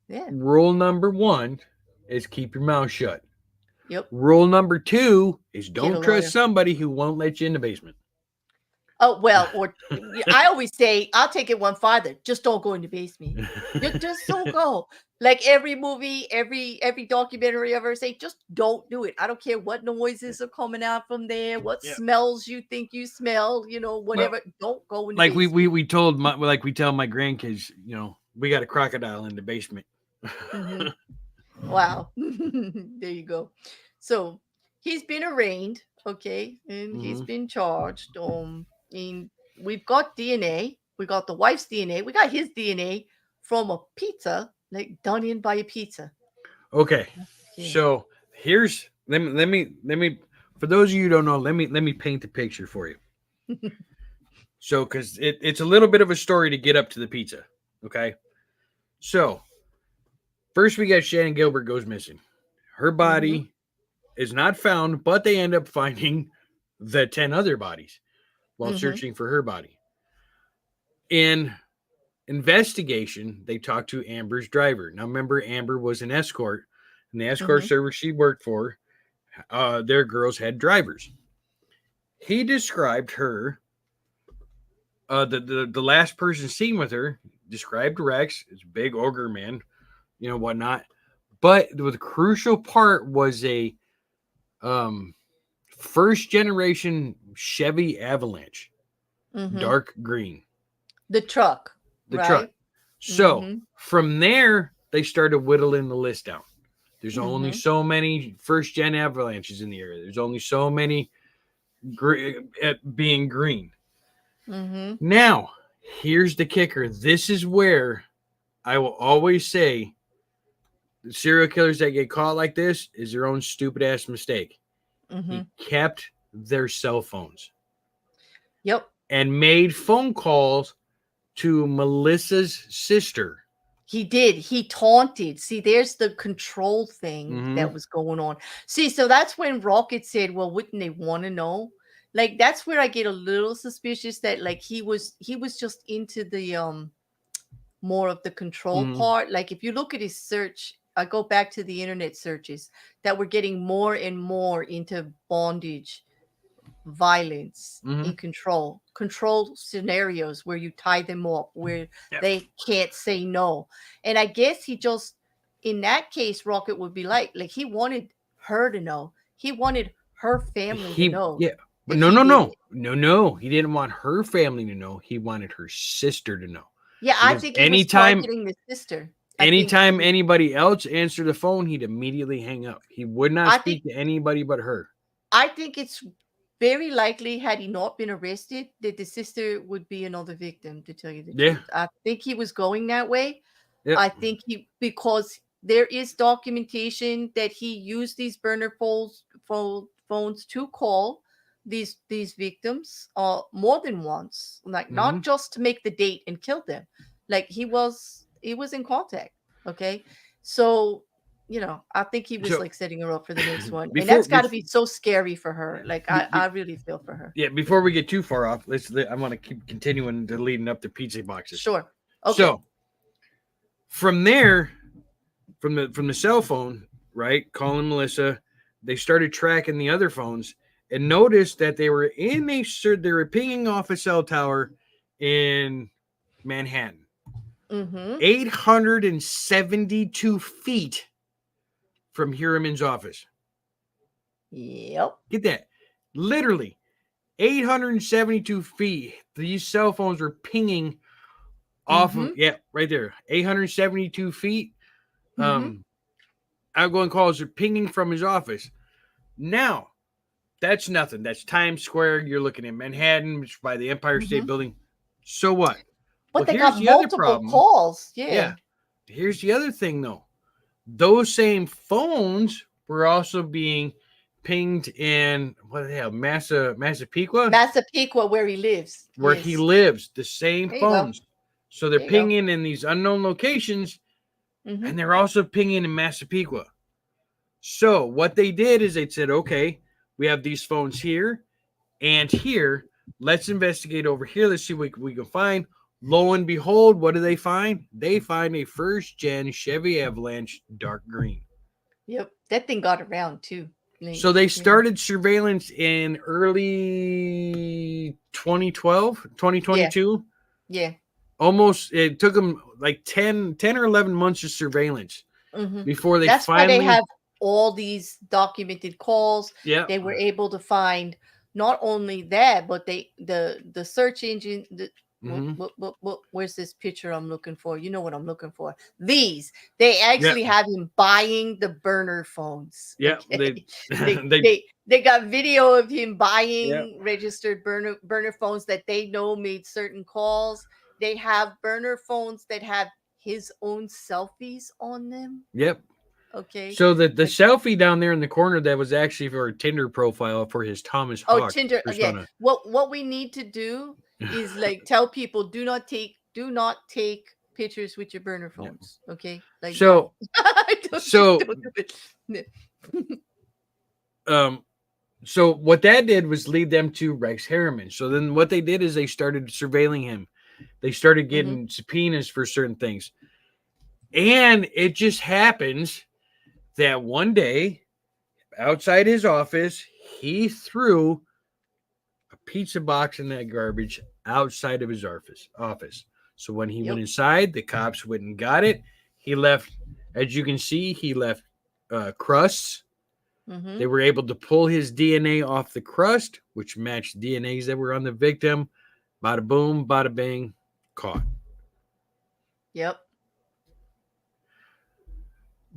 Yeah. rule number 1 is keep your mouth shut. Yep. Rule number 2 is Get a don't trust lawyer. somebody who won't let you in the basement. Oh, well, or I always say, I'll take it one farther. Just don't go in the basement. Just don't go. Like, every movie, every documentary ever say, just don't do it. I don't care what noises are coming out from there, what Yeah. smells you think you smell, Well, whatever. Don't go in the like basement. we tell my grandkids, we got a crocodile in the basement. Hmm. Wow. There you go. So he's been arraigned, okay, and he's Hmm. been charged. And we've got DNA. We got the wife's DNA. We got his DNA from a pizza, like done in by a pizza. Okay, Yeah. so here's let me for those of you who don't know, let me paint the picture for you. So, because it's a little bit of a story to get up to the pizza. Okay, so first we got Shannon Gilbert goes missing. Her Hmm. body is not found, but they end up finding the 10 other bodies while Hmm. searching for her body. In investigation, they talked to Amber's driver. Now, remember, Amber was an escort, and the escort Hmm. service she worked for, their girls had drivers. He described her, the last person seen with her, described Rex as a big ogre man, whatnot. But the crucial part was a um, first generation Chevy Avalanche, Hmm. dark green. The truck, The truck. right? So Mm-hmm. from there, they started whittling the list down. There's only Mm-hmm. so many first gen avalanches in the area. There's only so many being green. Mm-hmm. Now, here's the kicker. This is where I will always say the serial killers that get caught like this is their own stupid ass mistake. Mm-hmm. He kept their cell phones Yep. and made phone calls to Melissa's sister. He did. He taunted. See, there's the control thing Mm-hmm. that was going on. See, so that's when Rocket said, "Well, wouldn't they want to know?" Like that's where I get a little suspicious that like he was just into the more of the control Mm-hmm. part. Like if you look at his search, I go back to the internet searches that were getting more and more into bondage, violence, Mm-hmm. in control scenarios where you tie them up, where Yep. they can't say no. And I guess he just, in that case, Rocket would be like he wanted her to know. He wanted her family to know But that no, he no, did no, it. no, no. He didn't want her family to know. He wanted her sister to know. Yeah, I Because think he was targeting the sister. anytime anybody else answered the phone, he'd immediately hang up. He would not I think speak to anybody but her. I think it's very likely, had he not been arrested, that the sister would be another victim, to tell you the Yeah. truth. I think he was going that way. Yep. I think because there is documentation that he used these burner phones to call these victims more than once, like not just to make the date and kill them. Like he was in contact. Okay. So I think he was So like setting her up for the next one. And before, that's got to be so scary for her. Like I really feel for her. yeah, before we get too far off, I want to keep continuing to leading up to pizza boxes. Sure. Okay. So from there, from the cell phone, right, calling Melissa, they started tracking the other phones and noticed that they were pinging off a cell tower in Manhattan. Mm-hmm. 872 feet from Heuermann's office. Yep. Get that. Literally 872 feet. These cell phones were pinging off of, right there. 872 feet. Outgoing calls are pinging from his office. Now, that's nothing. That's Times Square. You're looking at Manhattan, which is by the Empire State Building. So what? But they got multiple calls. Yeah. Here's the other thing, though. Those same phones were also being pinged in Massapequa? Massapequa, where he lives. Where he lives. The same phones. So they're pinging in these unknown locations, and they're also pinging in Massapequa. So what they did is they said, okay, we have these phones here and here. Let's investigate over here. Let's see what we can find. Lo and behold, what do they find? They find a first-gen Chevy Avalanche dark green. Yep. That thing got around, too. So they started surveillance in early 2012, 2022. Yeah. Almost, it took them like 10 or 11 months of surveillance before That's finally... why they have all these documented calls. Yeah. They were able to find not only that, but the search engine... where's this picture I'm looking for? You know what I'm looking for. They actually have him buying the burner phones. Yeah, okay? they got video of him buying registered burner phones that they know made certain calls. They have burner phones that have his own selfies on them. Yep. Okay. So the selfie down there in the corner, that was actually for a Tinder profile for his Thomas Hawk. Oh, Tinder. Yeah. What we need to do is like tell people do not take pictures with your burner phones. Yeah. Okay. Like don't so what that did was lead them to Rex Heuermann. So then what they did is they started surveilling him. They started getting subpoenas for certain things. And it just happens that one day outside his office, he threw a pizza box in that garbage outside of his office. So when he went inside, the cops went and got it. He left, as you can see, crusts. They were able to pull his DNA off the crust, which matched DNAs that were on the victim. Bada boom, bada bang, caught. Yep.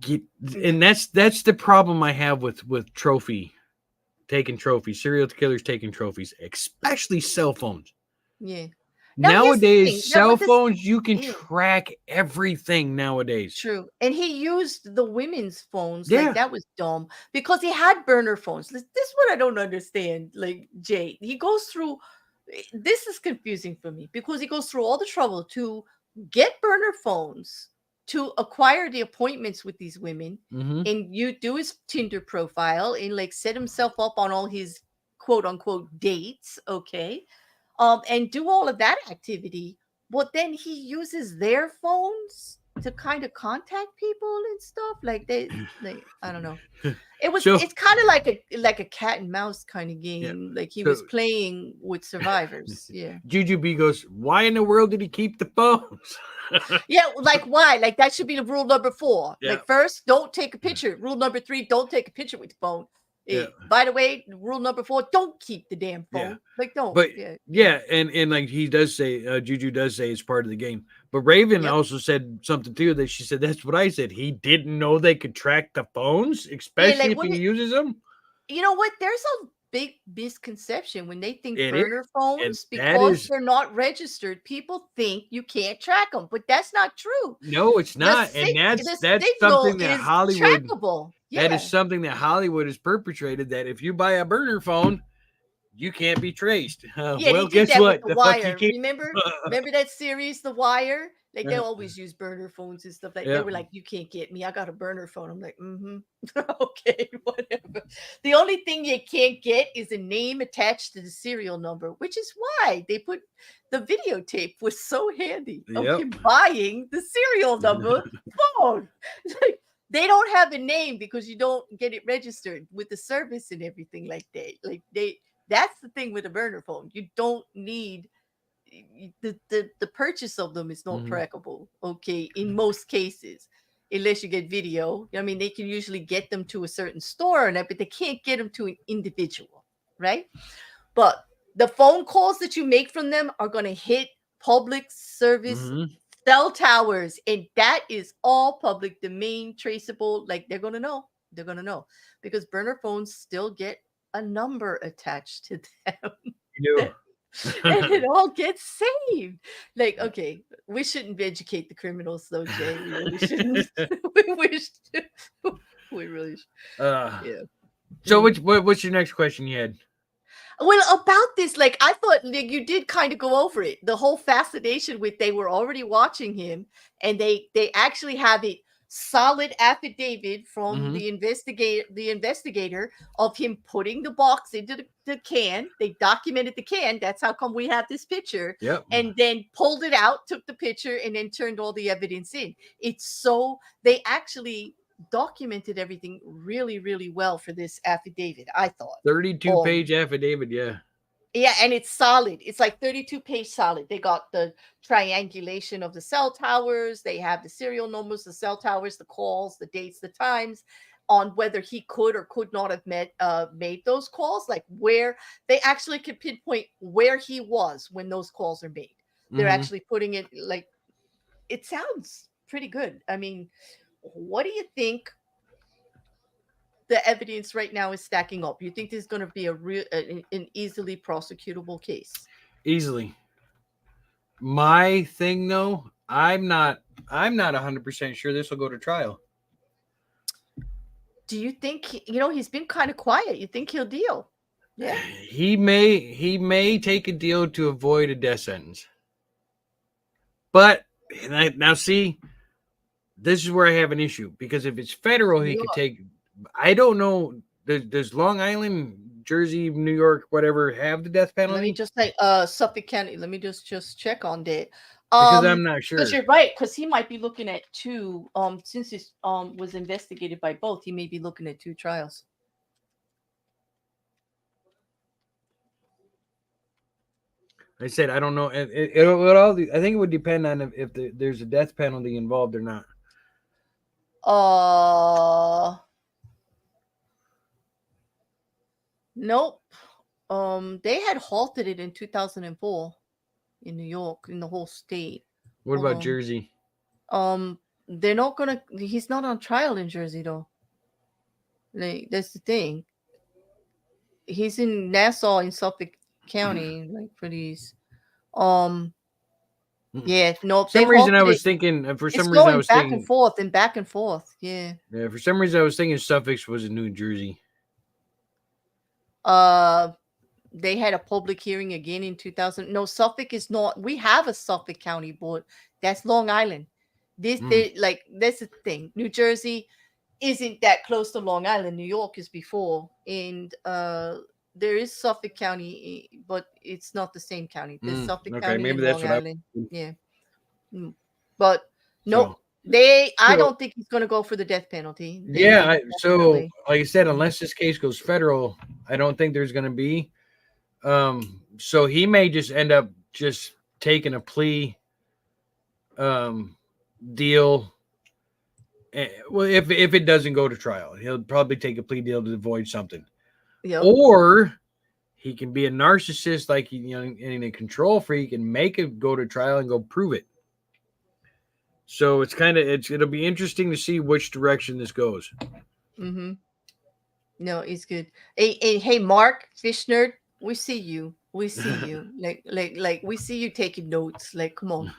Get- Yeah. And that's the problem I have with taking trophies, serial killers taking trophies, especially cell phones. Yeah. Now here's the thing. Nowadays, Now, cell but this, phones, you can yeah, track everything nowadays. true. And he used the women's phones. Like Yeah. that was dumb because he had burner phones. This is what I don't understand. Like Jay, he goes through. This is confusing for me because he goes through all the trouble to get burner phones to acquire the appointments with these women, Mm-hmm. and you do his Tinder profile and like set himself up on all his quote unquote dates. Okay, and do all of that activity, but then he uses their phones to kind of contact people and stuff like they I don't know. So It's kind of like a cat and mouse kind of yeah. game, like he was So playing with survivors. Yeah. Juju B goes, why in the world did he keep the phones? Yeah, like why? Like that should be the rule number 4. Yeah. Like first, don't take a picture. Rule number 3, don't take a picture with the phone. Yeah. By the way, rule number 4, don't keep the damn Yeah. phone. Like don't. But Yeah. yeah, and like he does say, Juju does say it's part of the game. But Raven Yep. also said something too that she said that's what I said. He didn't know they could track the phones, Yeah, especially like if he uses them. you know what? There's a big misconception when they think It is, burner and phones, that because is they're not registered, people think you can't track them, but that's not true. no, it's not, and The that's signal something that is Hollywood trackable. that is Yeah. something that Hollywood has perpetrated. That if you buy a burner phone, you can't be traced. Yeah, they Well, did guess that with what? The The fuck you Wire. can't. Remember that series, The Wire? Like they Yeah. always use burner phones and stuff. Like they Yeah. were like, "You can't get me. I got a burner phone." I'm like, "Mm-hmm, okay, whatever." The only thing you can't get is a name attached to the serial number, which is why they put the videotape was so handy of Yep. him buying the serial number phone. Like they don't have a name because you don't get it registered with the service and everything like that. Like they that's the thing with a burner phone. You don't need the purchase of them is not Mhm. trackable. Okay, in most cases, unless you get video. I mean, they can usually get them to a certain store and that, but they can't get them to an individual, right? But the phone calls that you make from them are going to hit public service Mhm. cell towers, and that is all public domain traceable. Like they're going to know. They're going to know because burner phones still get a number attached to them. You And it all gets saved. Like, okay, we shouldn't educate the criminals, though, Jay. We really shouldn't. we wish to. We really should. uh, Yeah. so Mm. what's your next question you had? Well, about this, like I thought like, you did kind of go over it. The whole fascination with they were already watching him, and they actually have it solid affidavit from Mhm. the investigator of him putting the box into the can. They documented the can. That's how come we have this picture. Yep. And then pulled it out, took the picture, and then turned all the evidence in. It's so they actually documented everything really, really well for this affidavit, I thought. 32-page affidavit, yeah. Yeah, and it's solid. It's like 32-page solid. They got the triangulation of the cell towers. They have the serial numbers, the cell towers, the calls, the dates, the times on whether he could or could not have made those calls, like where they actually could pinpoint where he was when those calls are made. They're Mhm. actually putting it like it sounds pretty good. I mean, what do you think the evidence right now is stacking up? You think there's going to be a real an easily prosecutable case? Easily. My thing though, I'm not 100% sure this will go to trial. Do you think he's been kind of quiet? You think he'll deal? Yeah. He may take a deal to avoid a death sentence. But now see, this is where I have an issue because if it's federal, he could Yeah. take. I don't know. Does Long Island, Jersey, New York, whatever, have the death Let me penalty? just say, Suffolk County. Let me just check on that. Because I'm not Because sure. you're right. Because he might be looking at two. Since this was investigated by both, he may be looking at two trials. I said I don't know. It would all. I think it would depend on if there's a death penalty involved or not. Uh, nope. They had halted it in 2004 in New York, in the whole state. What Hold about on. Jersey? Um, they're not gonna. He's not on trial in Jersey though. Like that's the thing. He's in Nassau in Suffolk County, like for these. Um, Mm. yeah, For nope. They've some reason, I halted it. was thinking. For It's some reason, I going was back and thinking. forth and back and forth. Yeah. Yeah, for some reason, I was thinking Suffolk was in New Jersey. Uh, they had a public hearing again in 2000. No, Suffolk is not. We have a Suffolk County board. That's Long Island. This Mm. they like. That's the thing. New Jersey isn't that close to Long Island. New York is before, and there is Suffolk County, but it's not the same county. There's Suffolk Okay, County maybe and that's Long what I. Island. Yeah. Mm. But nope. So, They. I so don't think he's going to go for the death penalty. yeah. They So, definitely. like I said, Mhm. unless this case goes federal, I don't think there's going to be. So he may just end up just taking a plea um deal. Well, if it doesn't go to trial, he'll probably take a plea deal to avoid something, Yep. or he can be a narcissist, like and a control freak, and make it go to trial and go prove it. So it'll be interesting to see which direction this goes. Mm-hmm. No, it's good. Hey, Mark Fishner, we see you. We see you. Like we see you taking notes. Like, come on.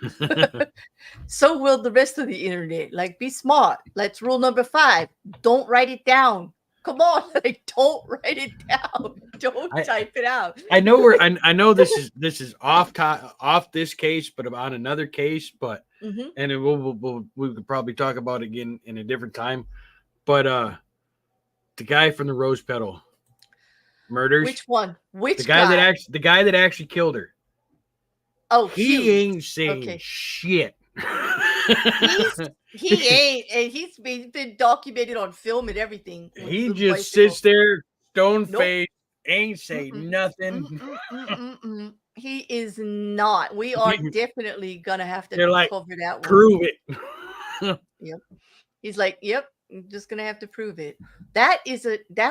So will the rest of the internet. Like, be smart. Let's rule number 5. Don't write it down. Come on, like, don't write it down. Don't I type it out. I know I know this is off this case, but about another case, but Mm-hmm. and then we could probably talk about it again in a different time. But the guy from the Rose Petal murders, Which one? Which guy? the guy that actually killed her, Oh, he Hughes. ain't saying Okay. shit. He ain't, and he's been documented on film and everything. When He the just bicycle. sits there, stone Nope. faced, ain't say Mm-mm, nothing. mm-mm, mm-mm. He is not. We are definitely gonna have to They're like, cover that one. prove it. Yep. He's like, yep, I'm just gonna have to prove it. That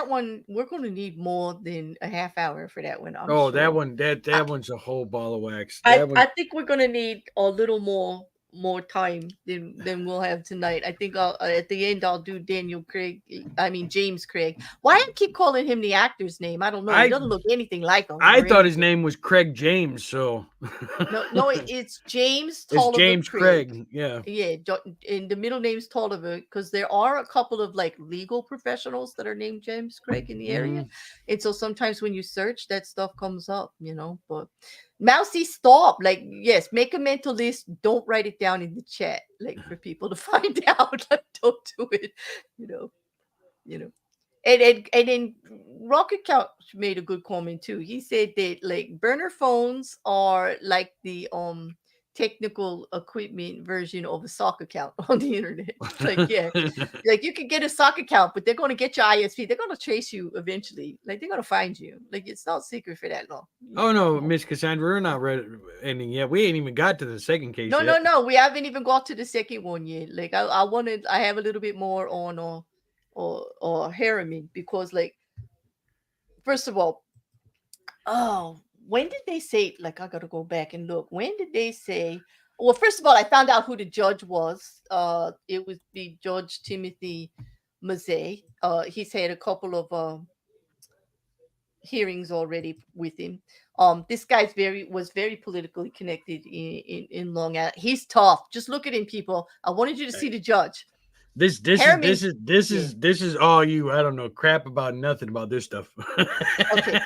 one we're gonna need more than a half hour for that one, I'm Oh, that sure. one, that I, that one's a whole ball of wax. I That one, I think we're gonna need a little more time than we'll have tonight. I think at the end I'll do Daniel Craig. I mean James Craig. Why I keep calling him the actor's name? I don't know. He I doesn't look anything like him I or thought his anything. name was Craig James, so No, no, it's James it's Tolliver James Craig. Craig. Yeah. Yeah, and the middle name's Tolliver because there are a couple of like legal professionals that are named James Craig in the area, Mhm. and so sometimes when you search, that stuff comes up. But Mousy, stop! Like, yes, make a mental list. Don't write it down in the chat, like for people to find out. Like, don't do it. You know, you know. And then Rocket Couch made a good comment too. He said that like burner phones are like the technical equipment version of a sock account on the internet. Like, yeah, like you can get a sock account, but they're gonna get your ISP. They're gonna trace you eventually. Like they're gonna find you. Like it's not secret for that long. Oh no, Come on. Miss Cassandra, we're not ready ending yet. We ain't even got to the second case No, no, yet. no. We haven't even got to the second one yet. Like I have a little bit more on or Harriman because like first of all, oh, when did they say? Like, I gotta go back and look. When did they say? Well, first of all, I found out who the judge was. It was the Judge Timothy Mazzei. He's had a couple of hearings already with him. This guy's very politically connected in Long Island. He's tough. Just look at him, people. I wanted you to see the judge. This this is Harriman. this is this Yeah. is this is all you. I don't know crap about nothing about this stuff. Okay.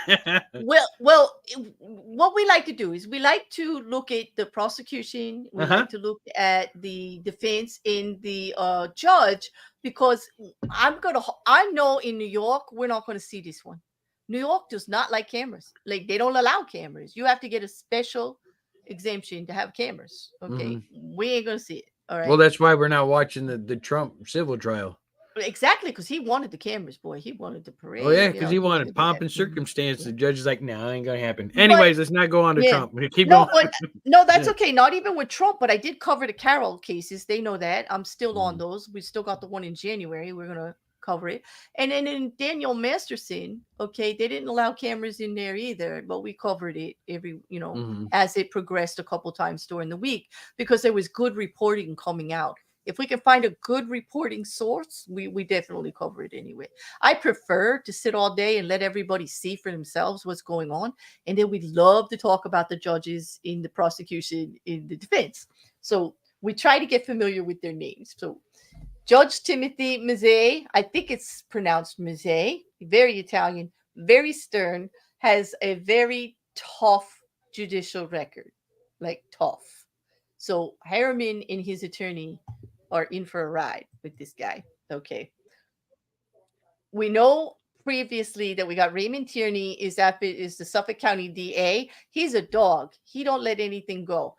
What we like to do is we like to look at the prosecution, we Uh-huh. like to look at the defense and the judge because I know in New York we're not going to see this one. New York does not like cameras. Like they don't allow cameras. You have to get a special exemption to have cameras. Okay, Hmm. we ain't going to see it. All Well, right. that's why we're not watching the Trump civil trial. Exactly, because he wanted the cameras, boy. He wanted the Oh yeah, parade. because he He wanted wanted pomp that. and Mhm. circumstance. Yeah. The judge is like, no, ain't gonna happen. But Anyways, let's not go on to yeah. Trump. We keep No, going. but no, that's okay. Not even with Trump, but I did cover the Carroll cases. They know that. I'm still on Mhm. those. We still got the one in January. We're gonna cover it. And then in Daniel Masterson, okay, they didn't allow cameras in there either, but we covered it Mhm. as it progressed a couple times during the week because there was good reporting coming out. If we can find a good reporting source, we definitely cover it anyway. I prefer to sit all day and let everybody see for themselves what's going on. And then we love to talk about the judges in the prosecution, in the defense. So we try to get familiar with their names. So Judge Timothy Mazzei, I think it's pronounced Mazzei, very Italian, very stern, has a very tough judicial record, like tough. So Harriman and his attorney are in for a ride with this guy. Okay. We know previously that we got Raymond Tierney is the Suffolk County DA. He's a dog. He don't let anything go.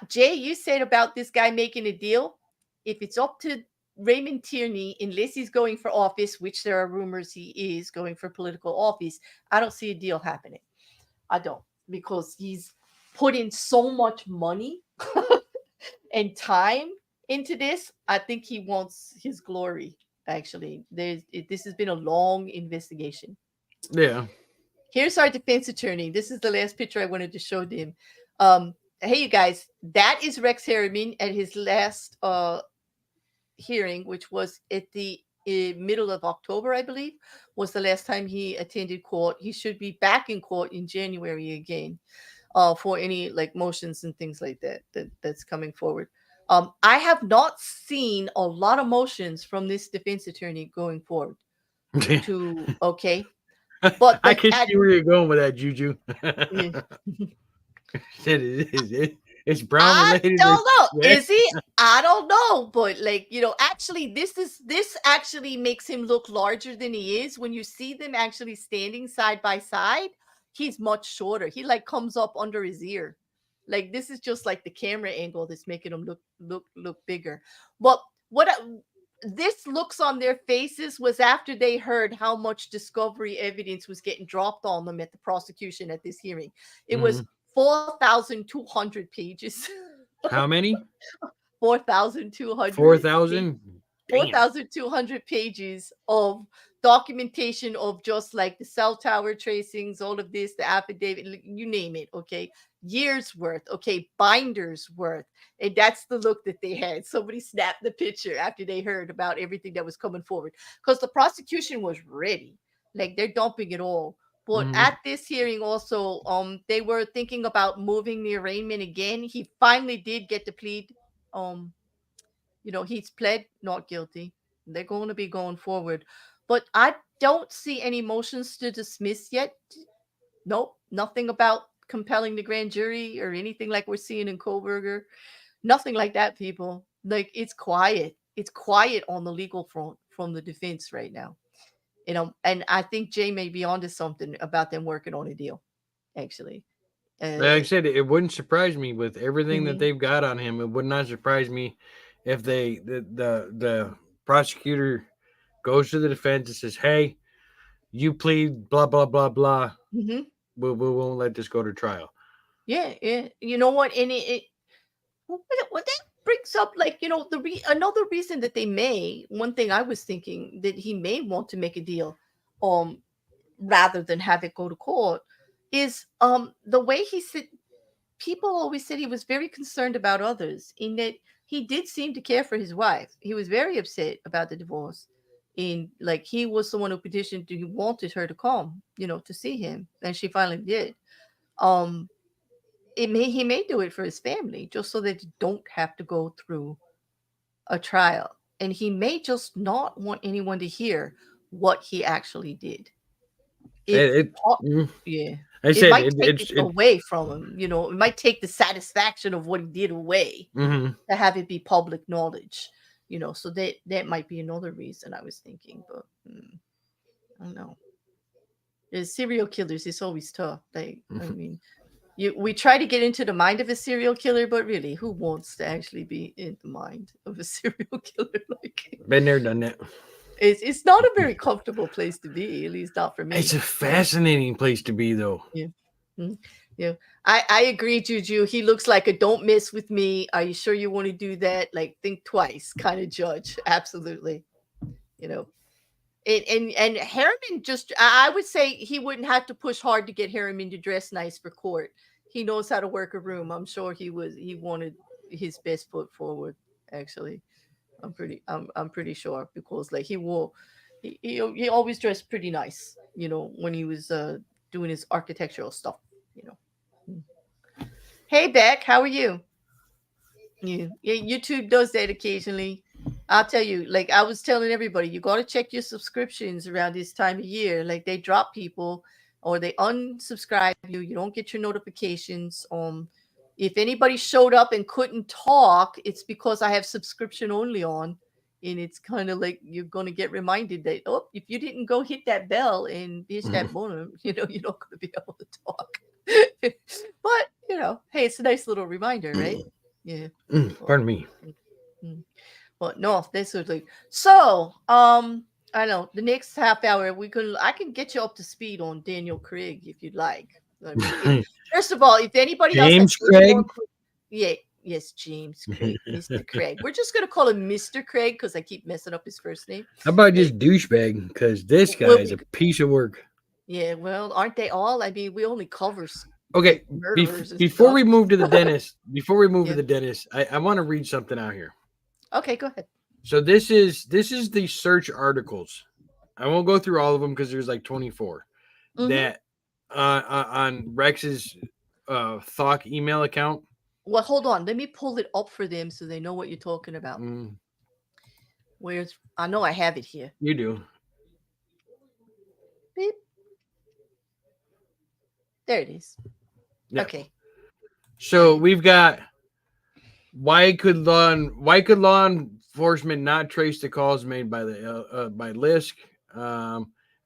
Jay, you said about this guy making a deal. If it's up to Raymond Tierney, unless he's going for office, which there are rumors he is going for political office, I don't see a deal happening. I don't, because he's put in so much money and time into this. I think he wants his glory. Actually, this has been a long investigation. Yeah. Here's our defense attorney. This is the last picture I wanted to show them. Hey, you guys, that is Rex Heuermann at his last hearing, which was at the middle of October, I believe, was the last time he attended court. He should be back in court in January again for any like motions and things like that's coming forward. I have not seen a lot of motions from this defense attorney going forward to okay. But I the can at see where you're going with that, Juju. yeah. It's Brown I related. don't know. Yeah. Is he? I don't know. But like, actually this actually makes him look larger than he is. When you see them actually standing side by side, he's much shorter. He like comes up under his ear. Like this is just like the camera angle that's making him look bigger. But this looks on their faces was after they heard how much discovery evidence was getting dropped on them at the prosecution at this hearing. It was 4,200 pages. How many? 4,200 4,000. Damn. 4,200 pages of documentation of just like the cell tower tracings, all of this, the affidavit, you name it. Okay. Years worth. Okay. Binders worth. And that's the look that they had. Somebody snapped the picture after they heard about everything that was coming forward because the prosecution was ready. Like they're dumping it all. But Mhm. at this hearing also, they were thinking about moving the arraignment again. He finally did get to plead. He's pled not guilty. They're going to be going forward. But I don't see any motions to dismiss yet. Nope. Nothing about compelling the grand jury or anything like we're seeing in Koberger. Nothing like that, people. Like it's quiet. It's quiet on the legal front from the defense right now. And I think Jay may be onto something about them working on a deal, actually. Like I Uh, said, it wouldn't surprise me with everything that mhm. they've got on him. It would not surprise me if the prosecutor goes to the defense and says, "Hey, you plead blah blah blah blah. Mhm. We won't let this go to trial." Yeah, yeah. You know what? And what that brings up, like another reason that they may. One thing I was thinking that he may want to make a deal, um, rather than have it go to court, is the way he said. People always said he was very concerned about others, in that he did seem to care for his wife. He was very upset about the divorce. In like he was the one who petitioned, he wanted her to come, to see him, and she finally did. Um, he may do it for his family, just so that you don't have to go through a trial. And he may just not want anyone to hear what he actually did. It, It, po- mm, yeah, I it said might take it it. away from him. It might take the satisfaction of what he did away Mm-hmm. to have it be public knowledge. So that might be another reason I was thinking, but I don't know. As serial killers, it's always tough. Like, I mean, we try to get into the mind of a serial killer, but really, who wants to actually be in the mind of a serial killer? Like, Been there, done that. it's not a very comfortable place to be, at least not for It's me. a fascinating place to be, though. Yeah. Mm. Yeah. I agree, Juju. He looks like a don't mess with me. Are you sure you want to do that? Like, think twice kind of judge. Absolutely. You know, and Harriman just, I would say he wouldn't have to push hard to get Harriman to dress nice for court. He knows how to work a room. I'm sure he wanted his best foot forward, actually. I'm pretty sure because like he always dressed pretty nice, when he was doing his architectural stuff, you know. Mm. Hey Beck, how are you? Yeah, YouTube does that occasionally. I'll tell you, like I was telling everybody, you got to check your subscriptions around this time of year. Like they drop people or they unsubscribe you. You don't get your notifications. If anybody showed up and couldn't talk, it's because I have subscription only on, and it's kind of like you're gonna get reminded that if you didn't go hit that bell and hit that button, you're not gonna be able to talk. But hey, it's a nice little reminder, right? Yeah. Well, Pardon me. mm, well, no, this was like so. I know the next half hour I can get you up to speed on Daniel Craig if you'd like. I mean, first of all, if anybody else has James any more, Craig. yeah, yes, James Craig, Mr. Craig. We're just gonna call him Mr. Craig because I keep messing up his first name. How about just douchebag? Because this guy We'll is be, a piece of work. yeah, well, aren't they all? I mean, we only cover Okay, like murderers and before stuff. we move to the dentist, Yeah. I want to read something out here. Okay, go ahead. So this is the search articles. I won't go through all of them because there's like 24 Mm-hmm. that on Rex's Thawk email account. Well, hold on. Let me pull it up for them so they know what you're talking about. Mm, I know I have it here. you do. Beep. There it is. Yeah. Okay. So we've got why could law enforcement not trace the calls made by the by Lisk?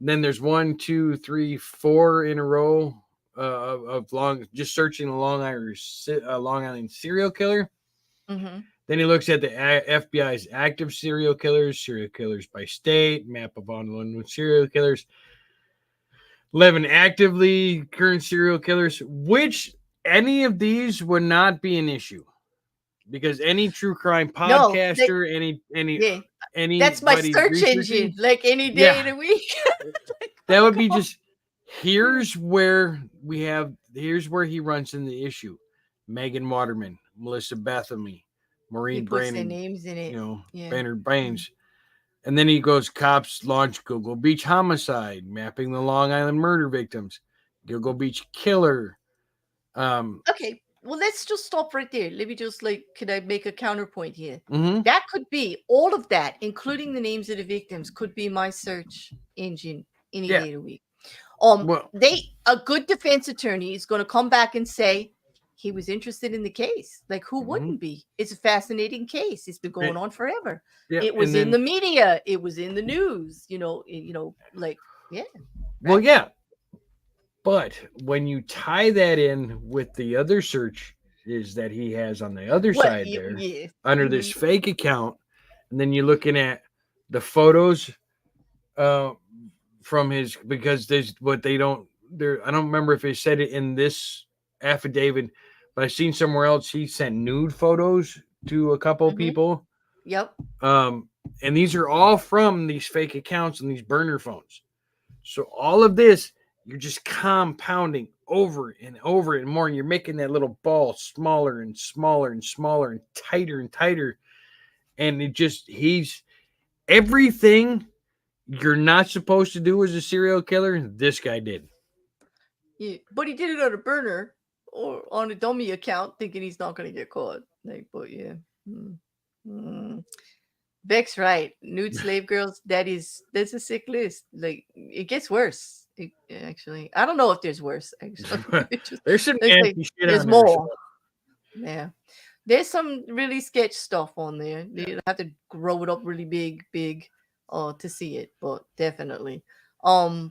Then there's 1, 2, 3, 4 in a row of long just searching a Long Island serial killer. Mm-hmm. Then he looks at the FBI's active serial killers by state, map of unknown serial killers, 11 actively current serial killers, which any of these would not be an issue because any true crime No, podcaster, yeah, that's my anybody search engine. researching, Like any day of yeah, the week. Like, that would come be on. just here's where he runs in the issue. Megan Waterman, Melissa Bethamy, He Maureen puts their Brandon, names in it. Yeah. Banner Baines. And then he goes, cops launch Gilgo Beach homicide, mapping the Long Island murder victims. Gilgo Beach killer. Okay. Well, let's just stop right there. Let me just can I make a counterpoint here? Mm-hmm. That could be all of that, including the names of the victims, could be my search engine any day of the week. Well, A good defense attorney is going to come back and say he was interested in the case. Like, who wouldn't be? It's a fascinating case. It's been going on forever. Yeah, It was in the media. It was in the news. Yeah. Well, right? Yeah. But when you tie that in with the other search is that he has on the other side there under this fake account, and then you're looking at the photos from his, because there's what they don't there. I don't remember if he said it in this affidavit, but I've seen somewhere else he sent nude photos to a couple of people. Yep. And these are all from these fake accounts and these burner phones. So all of this, you're just compounding over and over and more, and you're making that little ball smaller and smaller and smaller and tighter. And he's everything you're not supposed to do as a serial killer, this guy did. Yeah, but he did it on a burner or on a dummy account, thinking he's not going to get caught. But yeah. Beck's right. Nude slave girls, that's a sick list. Like, it gets worse. Actually, I don't know if there's worse. Actually, there's some nasty shit there's on more. There. Yeah, there's some really sketch stuff on there. You have to grow it up really big, to see it. But definitely, yeah,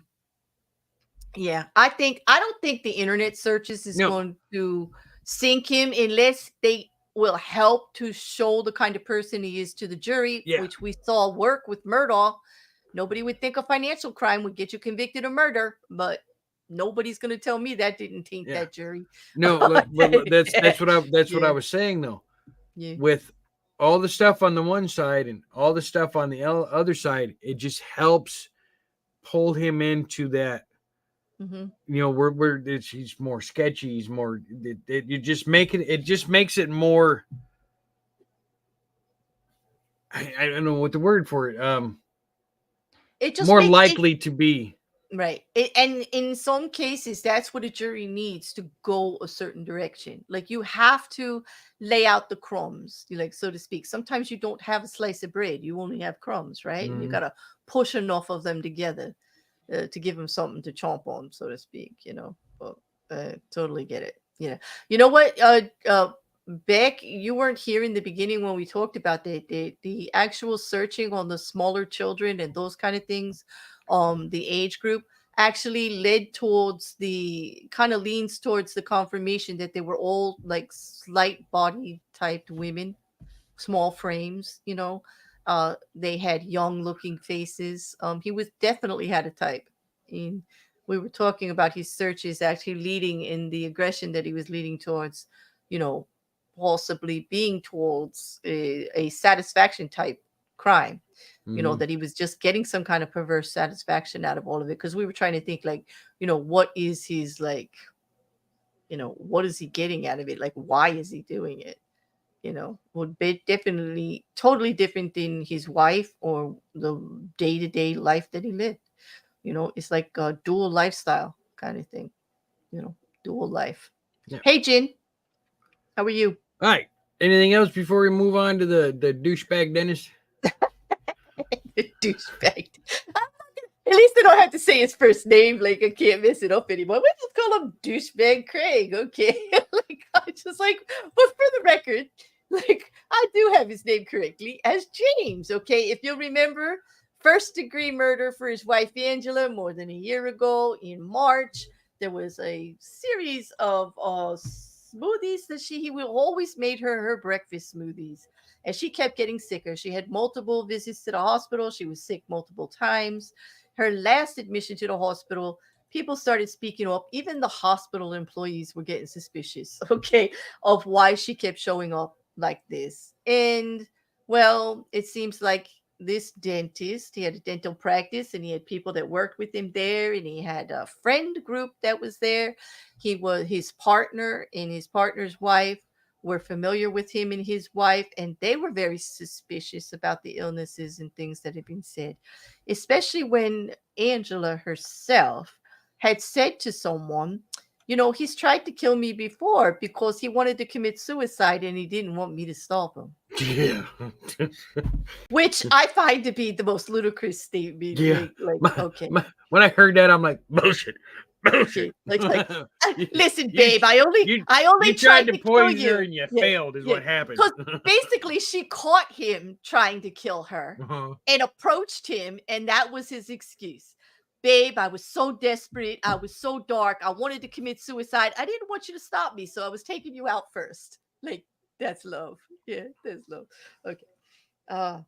I don't think the internet searches is going to sink him unless they will help to show the kind of person he is to the jury, which we saw work with Murdaugh. Nobody would think a financial crime would get you convicted of murder, but nobody's going to tell me that didn't taint that jury. No, but that's what I was saying though. Yeah. With all the stuff on the one side and all the stuff on the other side, it just helps pull him into that. Mm-hmm. He's more sketchy. He's more. It just makes it more. I don't know what the word for it. It just More makes it likely to be. right. And in some cases, that's what a jury needs to go a certain direction. Like you have to lay out the crumbs, like so to speak. Sometimes you don't have a slice of bread; you only have crumbs, right? And you Mhm. gotta push enough of them together to give them something to chomp on, so to speak. But totally get it. You know what? Beck, you weren't here in the beginning when we talked about the actual searching on the smaller children and those kind of things. The age group actually led towards the kind of leans towards the confirmation that they were all like slight body typed women, small frames, they had young looking faces. He was definitely had a type. And we were talking about his searches actually leading in the aggression that he was leading towards, you know, possibly being towards a satisfaction type crime. Mhm. That he was just getting some kind of perverse satisfaction out of all of it. Because we were trying to think like, what is his like, what is he getting out of it? Like, why is he doing it? Would be definitely totally different than his wife or the day-to-day life that he lived. It's like a dual lifestyle kind of thing, dual life. Yeah. Hey, Jin, how are you? All right. Anything else before we move on to the douchebag dentist? Douchebag. At least I don't have to say his first name. Like I can't mess it up anymore. We just call him douchebag Craig. Okay, like I just like, but for the record, like I do have his name correctly as James. Okay, if you'll remember, first degree murder for his wife Angela more than a year ago in March. There was a series of smoothies that he will always made her breakfast smoothies, and she kept getting sicker. She had multiple visits to the hospital. She was sick multiple times. Her last admission to the hospital, people started speaking up. Even the hospital employees were getting suspicious, okay, of why she kept showing up like this. And well, it seems like this dentist, he had a dental practice and he had people that worked with him there, and he had a friend group that was there. He was his partner and his partner's wife were familiar with him and his wife, and they were very suspicious about the illnesses and things that had been said, especially when Angela herself had said to someone, he's tried to kill me before because he wanted to commit suicide and he didn't want me to stop him. Yeah. Which I find to be the most ludicrous statement. Yeah. Like okay, When I heard that, I'm like, bullshit. Bullshit. okay, like, you, listen, you, babe, I only you, I you only tried tried to to kill poison her you. and you Yeah, failed, is yeah. what happened. Because basically she caught him trying to kill her Uh-huh. and approached him, and that was his excuse. Babe, I was so desperate. I was so dark. I wanted to commit suicide. I didn't want you to stop me, so I was taking you out first. Like, that's love. Yeah, that's love. Okay. Uh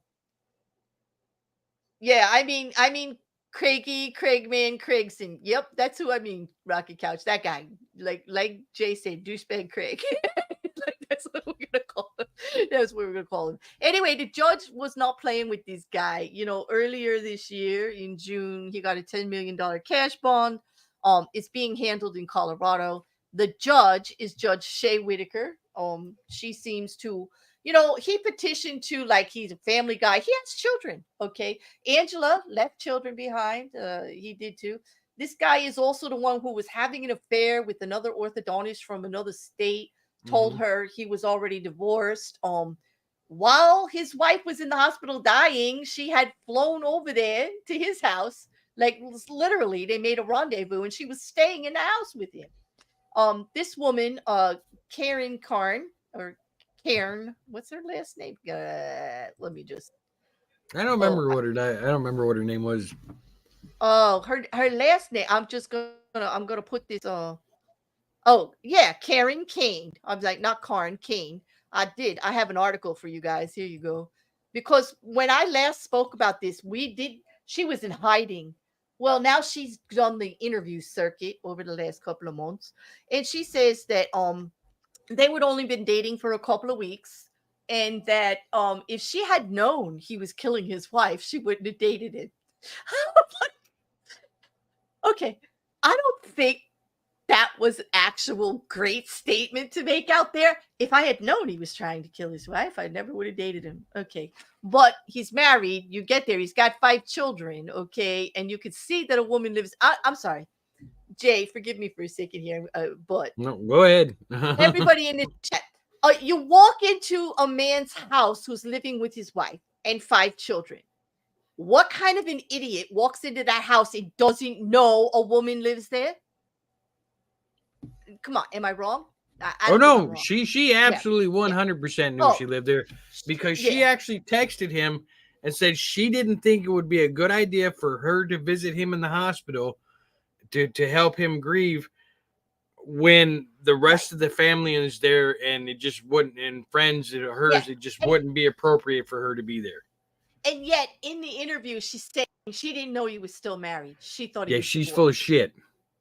Yeah, I mean Craigie, Craigman, Craigson. Yep, that's who I mean. Rocket Couch, that guy. Like Jay said, douchebag Craig. Like that's what we're gonna call him. That's what we're gonna call him. Anyway, the judge was not playing with this guy. Earlier this year in June, he got a $10 million cash bond. It's being handled in Colorado. The judge is Judge Shay Whitaker. She seems to, he petitioned to like he's a family guy. He has children. Okay, Angela left children behind. He did too. This guy is also the one who was having an affair with another orthodontist from another state. Told Mhm. her he was already divorced. While his wife was in the hospital dying, she had flown over there to his house. Like literally, they made a rendezvous, and she was staying in the house with him. This woman, Karen Karn or Karen, what's her last name? Let me just. I don't Oh, remember what I don't remember what her name was. her last name. I'm gonna put this. Oh yeah, Karen Kane. I was like, not Karen Kane. I have an article for you guys. Here you go. Because when I last spoke about this, she was in hiding. Well, now she's done the interview circuit over the last couple of months, and she says that they would only been dating for a couple of weeks, and that if she had known he was killing his wife, she wouldn't have dated him. Okay, I don't think. that was an actual great statement to make out there. If I had known he was trying to kill his wife, I never would have dated him. Okay. But he's married. You get there. He's got 5 children. Okay. And you could see that a woman lives. I'm sorry. Jay, forgive me for a second here. But No, go ahead. everybody in the chat, you walk into a man's house who's living with his wife and 5 children. What kind of an idiot walks into that house and doesn't know a woman lives there? Come on, am I wrong? I Oh don't think I'm no, wrong. she absolutely 100% knew she lived there, because she actually texted him and said she didn't think it would be a good idea for her to visit him in the hospital to help him grieve when the rest of the family is there, and it just wouldn't, and friends of hers, it just wouldn't be appropriate for her to be there. And yet in the interview she's saying she didn't know he was still married. She thought he was she's divorced. full of shit.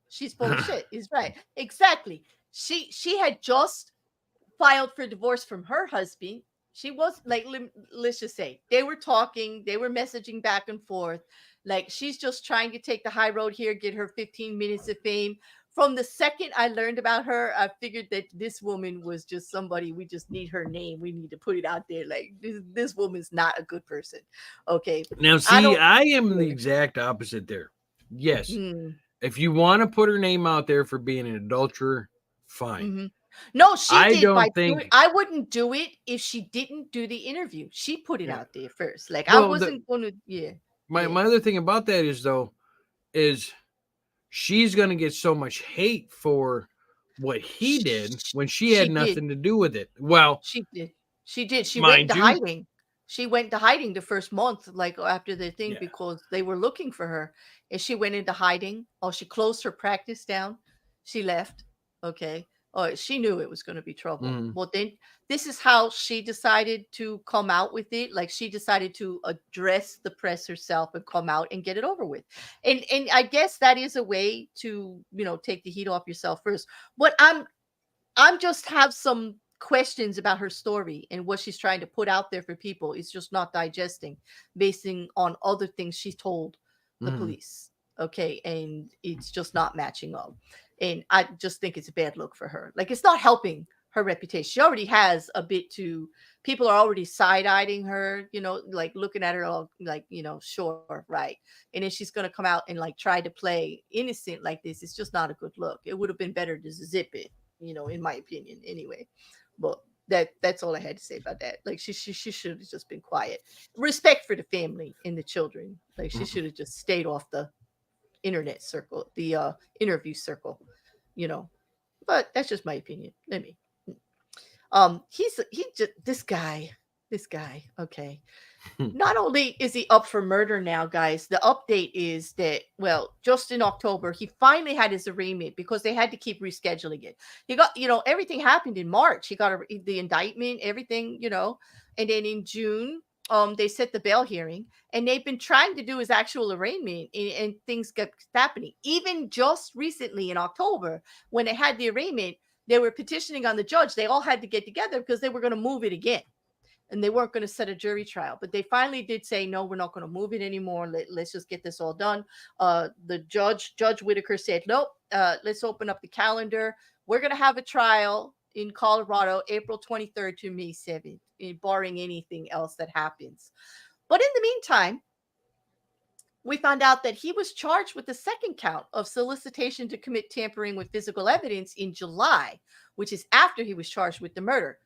She's full of shit. Is right. Exactly. She had just filed for divorce from her husband. She was like, let's just say they were talking, they were messaging back and forth. Like, she's just trying to take the high road here, get her 15 minutes of fame. From the second I learned about her, I figured that this woman was just somebody, we just need her name. We need to put it out there. Like, this woman's not a good person. Okay. Now, see, I am the exact opposite there. Yes. If you want to put her name out there for being an adulterer, fine. No, she I did. don't think I wouldn't do it if she didn't do the interview. She put it out there first. Like, I wasn't going to. My other thing about that is, though, is she's going to get so much hate for what he did when she had nothing to do with it. Well, she did. She did. She went into hiding. She went into hiding the first month, like after the thing, because they were looking for her. And she went into hiding. Oh, she closed her practice down. She left. Okay. Oh, she knew it was going to be trouble. Well, then this is how she decided to come out with it. Like, she decided to address the press herself and come out and get it over with. And I guess that is a way to, take the heat off yourself first. But I'm just have some questions about her story and what she's trying to put out there for people. It's just not digesting, basing on other things she told the police. Okay. And it's just not matching up. And I just think it's a bad look for her. Like, it's not helping her reputation. She already has a bit to, people are already side-eyeing her, like looking at her all like, sure, right. And then she's going to come out and like try to play innocent like this. It's just not a good look. It would have been better to zip it, in my opinion anyway. But that's all I had to say about that. Like, she should have just been quiet. Respect for the family and the children. Like, she should have just stayed off the internet circle, the interview circle, but that's just my opinion. This guy, okay. Not only is he up for murder now, guys, the update is that, well, just in October, he finally had his arraignment because they had to keep rescheduling it. He got, everything happened in March. He got the indictment, everything, and then in June, they set the bail hearing, and they've been trying to do his actual arraignment, and things kept happening. Even just recently in October, when they had the arraignment, they were petitioning on the judge. They all had to get together because they were going to move it again. And they weren't going to set a jury trial, but they finally did say, no, we're not going to move it anymore. Let's just get this all done. The Judge Whitaker said, nope, let's open up the calendar. We're going to have a trial in Colorado, April 23rd to May 7th, barring anything else that happens. But in the meantime, we found out that he was charged with the second count of solicitation to commit tampering with physical evidence in July, which is after he was charged with the murder.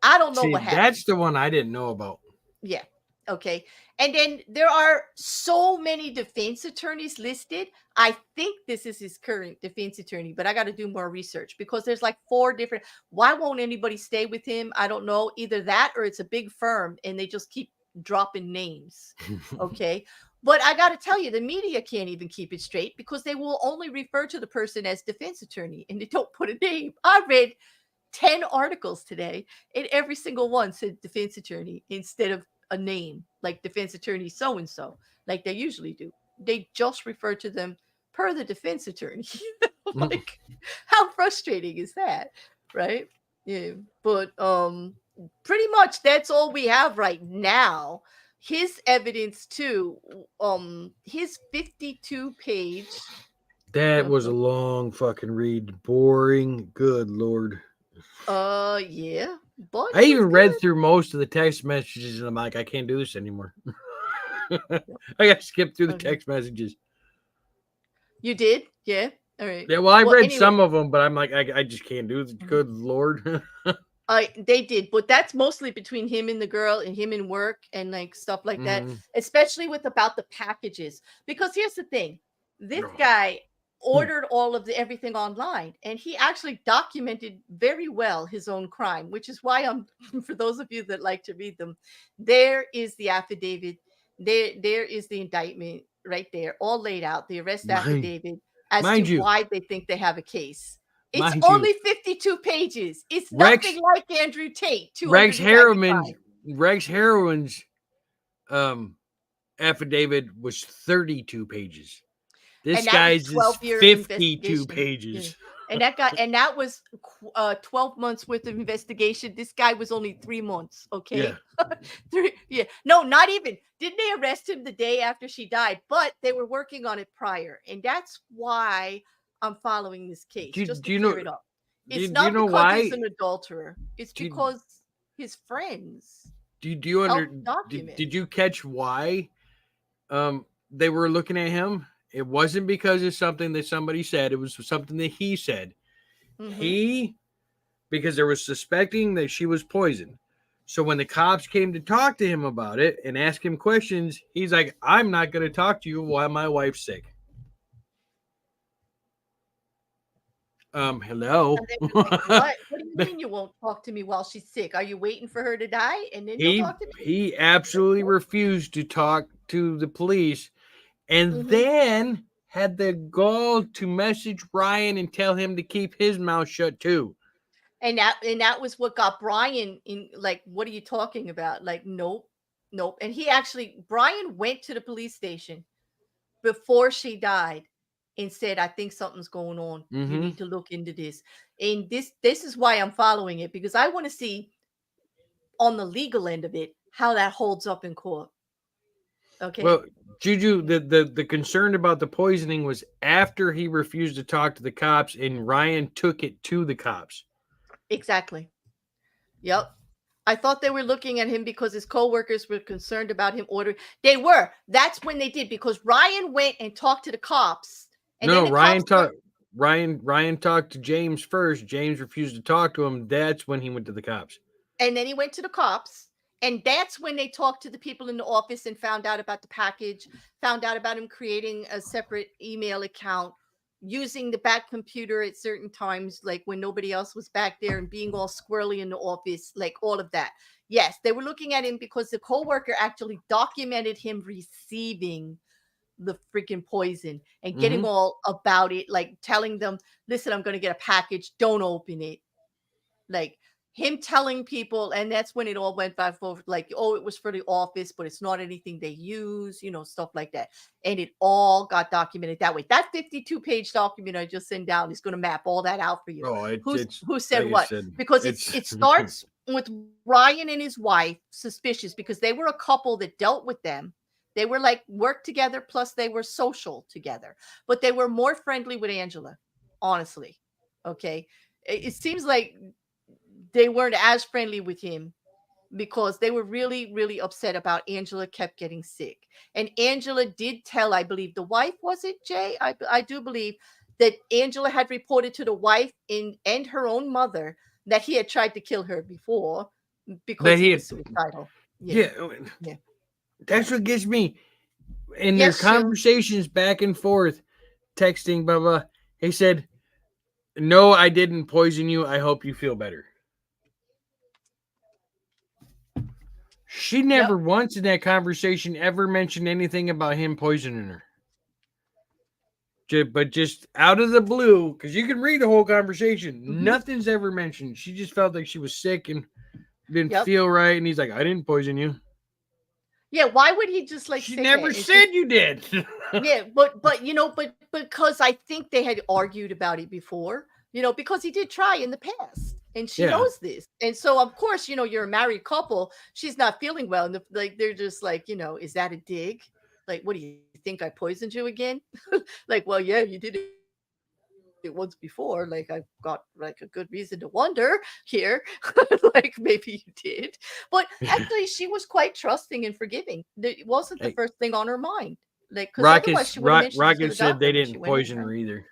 I don't know what happened. That's the one I didn't know about. Yeah. Okay. And then there are so many defense attorneys listed. I think this is his current defense attorney, but I got to do more research because there's like 4 different. Why won't anybody stay with him? I don't know. Either that or it's a big firm and they just keep dropping names. Okay. But I got to tell you, the media can't even keep it straight because they will only refer to the person as defense attorney and they don't put a name. I read 10 articles today, and every single one said defense attorney instead of a name like defense attorney so-and-so, like they usually do. They just refer to them per the defense attorney. Like, how frustrating is that, right? Yeah. But pretty much that's all we have right now. His evidence too, his 52-page That was a Uh-huh. long fucking read. Boring. Good lord. Yeah, but I it was even read good. through most of the text messages and I'm like, I can't do this anymore. Yep. I got to skip through the Okay. text messages. You did? Yeah. All right. Yeah, well, I Well, read anyway, some of them, but I'm like, I just can't do it. mhm. Good lord. They did, but that's mostly between him and the girl and him in work and like stuff like that, Mhm. especially with about the packages. Because here's the thing, this Oh. guy Hmm. ordered all of the everything online and he actually documented very well his own crime, which is why I'm for those of you that like to read them, there is the affidavit, there is the indictment right there, all laid out, the arrest Mind, affidavit as to mind you, why they think they have a case. It's mind you, only 52 pages. It's nothing Rex like Andrew Tate, Rex Harriman's 275. Rex Harriman's um affidavit was 32 pages. This And that was guy's is 12-year 52 investigation. Yeah. pages. And that was 12 months worth of investigation. This guy was only 3 months. Yeah. Okay. Three, yeah. No, not even. Didn't they arrest him the day after she died? But they were working on it prior. And that's why I'm following this case, just to Do you clear know it up. It's do you not know because he's why? an adulterer, it's Do you, because his friends do you under helped document. did you catch why they were looking at him? It wasn't because of something that somebody said, it was something that he said. Mm-hmm. He because they were suspecting that she was poisoned. So when the cops came to talk to him about it and ask him questions, he's like, "I'm not going to talk to you while my wife's sick." Hello. And they were like, "What? What do you mean you won't talk to me while she's sick? Are you waiting for her to die and then you'll he talk to me?" he absolutely refused to talk to the police, and Mhm. then had the gall to message Ryan and tell him to keep his mouth shut too. And that was what got Brian in, like, "What are you talking about?" Like, "Nope, nope." And he actually Brian went to the police station before she died and said, "I think something's going on. You Mm-hmm. need to look into this." And this is why I'm following it, because I want to see on the legal end of it how that holds up in court. Well, Okay? Juju, the concern about the poisoning was after he refused to talk to the cops, and Ryan took it to the cops. Exactly. Yep. I thought they were looking at him because his coworkers were concerned about him ordering. They were. That's when they did, because Ryan went and talked to the cops, and then No, the cops were, Ryan talked to James first. James refused to talk to him. That's when he went to the cops. and then he went to the cops, and that's when they talked to the people in the office and found out about the package, found out about him creating a separate email account, using the back computer at certain times, like when nobody else was back there, and being all squirrely in the office, like all of that. Yes, they were looking at him because the coworker actually documented him receiving the freaking poison and getting Mm-hmm. all about it, like telling them, "Listen, I'm going to get a package. Don't open it." Like him telling people, and that's when it all went back and forth, like, "Oh, it was for the office, but it's not anything they use," stuff like that. And it all got documented that way. That 52-page document I just sent down is going to map all that out for you. Oh, it's Who said like I what? said, Because it's it starts with Ryan and his wife suspicious, because they were a couple that dealt with them. They were like work together, plus they were social together, but they were more friendly with Angela, honestly. Okay. It seems like they weren't as friendly with him because they were really, really upset about Angela kept getting sick. And Angela did tell, I believe, the wife, was it Jay? I do believe that Angela had reported to the wife and her own mother that he had tried to kill her before that because he he had, was suicidal. Yeah, yeah, yeah. that's what gets me in their Yes, Shell. conversations back and forth, texting, blah blah. He said, "No, I didn't poison you. I hope you feel better." She Yep. never once in that conversation ever mentioned anything about him poisoning her. But just out of the blue, because you can read the whole conversation, Hmm. nothing's ever mentioned. She just felt like she was sick and didn't Yep. feel right. And he's like, "I didn't poison you." Yeah. Why would he just like She say never that? It's just, said you did. yeah, but because I think they had argued about it before, because he did try in the past, and she Yeah. knows this, and so of course, you're a married couple. She's not feeling well, and like they're just like, "Is that a dig? Like, what do you think? I poisoned you again?" Like, "Well, yeah, you did it it once before. Like I've got like a good reason to wonder here. Like maybe you did. But actually she was quite trusting and forgiving. It wasn't the Hey, first thing on her mind. Like because otherwise she would have mentioned it to Rocket the said doctor they when she didn't went in, poison right? her either.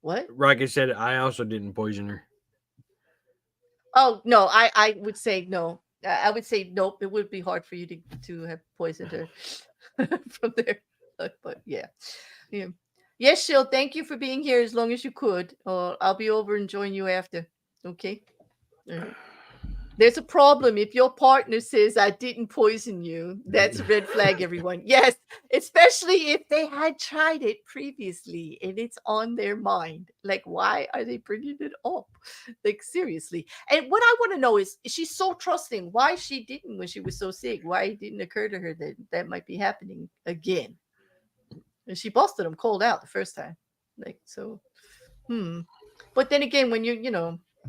What? Rocket said I also didn't poison her. Oh no, I would say no. I would say nope. It would be hard for you to have poisoned her from there. But yeah, yeah. Yes, Shield. Thank you for being here as long as you could. I'll be over and join you after. Okay. All right. There's a problem if your partner says I didn't poison you. That's a red flag, everyone. Yes, especially if they had tried it previously and it's on their mind. Like, why are they bringing it up? Like, seriously. And what I want to know is she's so trusting. Why she didn't when she was so sick? Why it didn't occur to her that that might be happening again? And she busted him cold out the first time. Like, so, hmm. But then again, when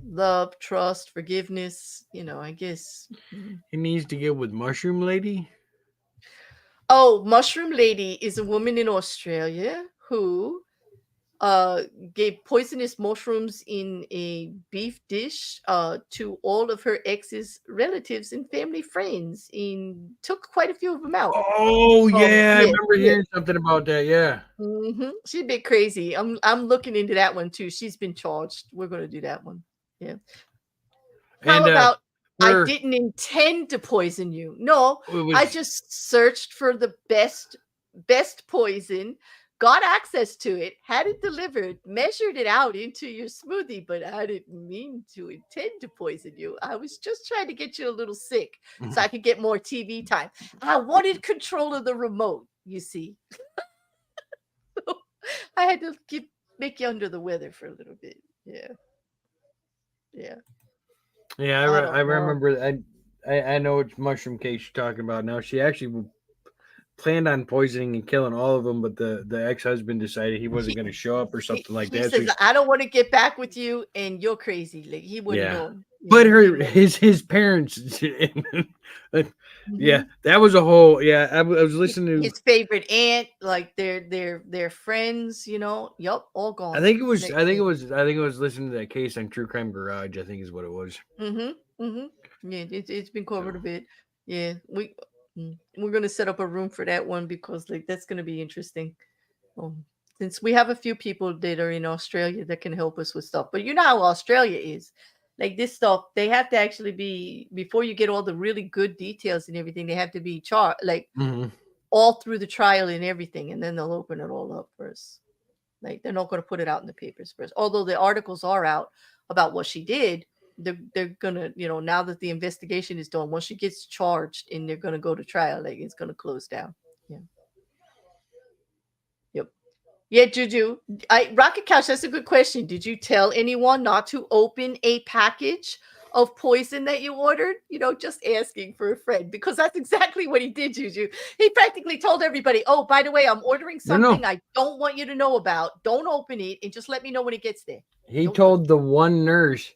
love, trust, forgiveness, I guess. He needs to get with Mushroom Lady. Oh, Mushroom Lady is a woman in Australia who uh gave poisonous mushrooms in a beef dish to all of her ex's relatives and family friends and took quite a few of them out. Oh yeah, I Yeah, remember yeah. hearing something about that. Yeah, She's a bit crazy. I'm looking into that one too. She's been charged. We're gonna do that one. Yeah. How and about I her didn't intend to poison you? No, it I was just searched for the best poison, got access to it, had it delivered, measured it out into your smoothie, but I didn't mean to intend to poison you. I was just trying to get you a little sick so I could get more TV time. I wanted control of the remote, you see. I had to make you under the weather for a little bit. Yeah. Yeah. yeah. I I don't know. remember. I know which mushroom case you're talking about now. She actually planned on poisoning and killing all of them, but the ex husband decided he wasn't He going to show up or he something like he that. So says, "I don't want to get back with you, and you're crazy." Like he wouldn't yeah, know. but He her wouldn't. his parents. Yeah, Mhm. that was a whole. Yeah, I was listening to. His favorite aunt, like their friends. Yup, all I gone. think it was. They, I think they, it was. I think it was listening to that case on True Crime Garage. I think is what it was. Yeah, it's been So covered a bit. Yeah, we're gonna set up a room for that one because like that's gonna be interesting. Um, since we have a few people that are in Australia that can help us with stuff. But you know how Australia is. Like this stuff, they have to actually be before you get all the really good details and everything, they have to be like mhm. all through the trial and everything, and then they'll open it all up first. Like they're not going to put it out in the papers first. Although the articles are out about what she did, they're gonna, now that the investigation is done, once she gets charged and they're gonna go to trial, like it's gonna close down. Yeah. Yep. Yeah, Juju. Rocket Couch, that's a good question. Did you tell anyone not to open a package of poison that you ordered? Just asking for a friend because that's exactly what he did, Juju. He practically told everybody, oh, by the way, I'm ordering No, no. something I don't want you to know about. Don't open it and just let me know when it gets there. He Don't touch told the one nurse,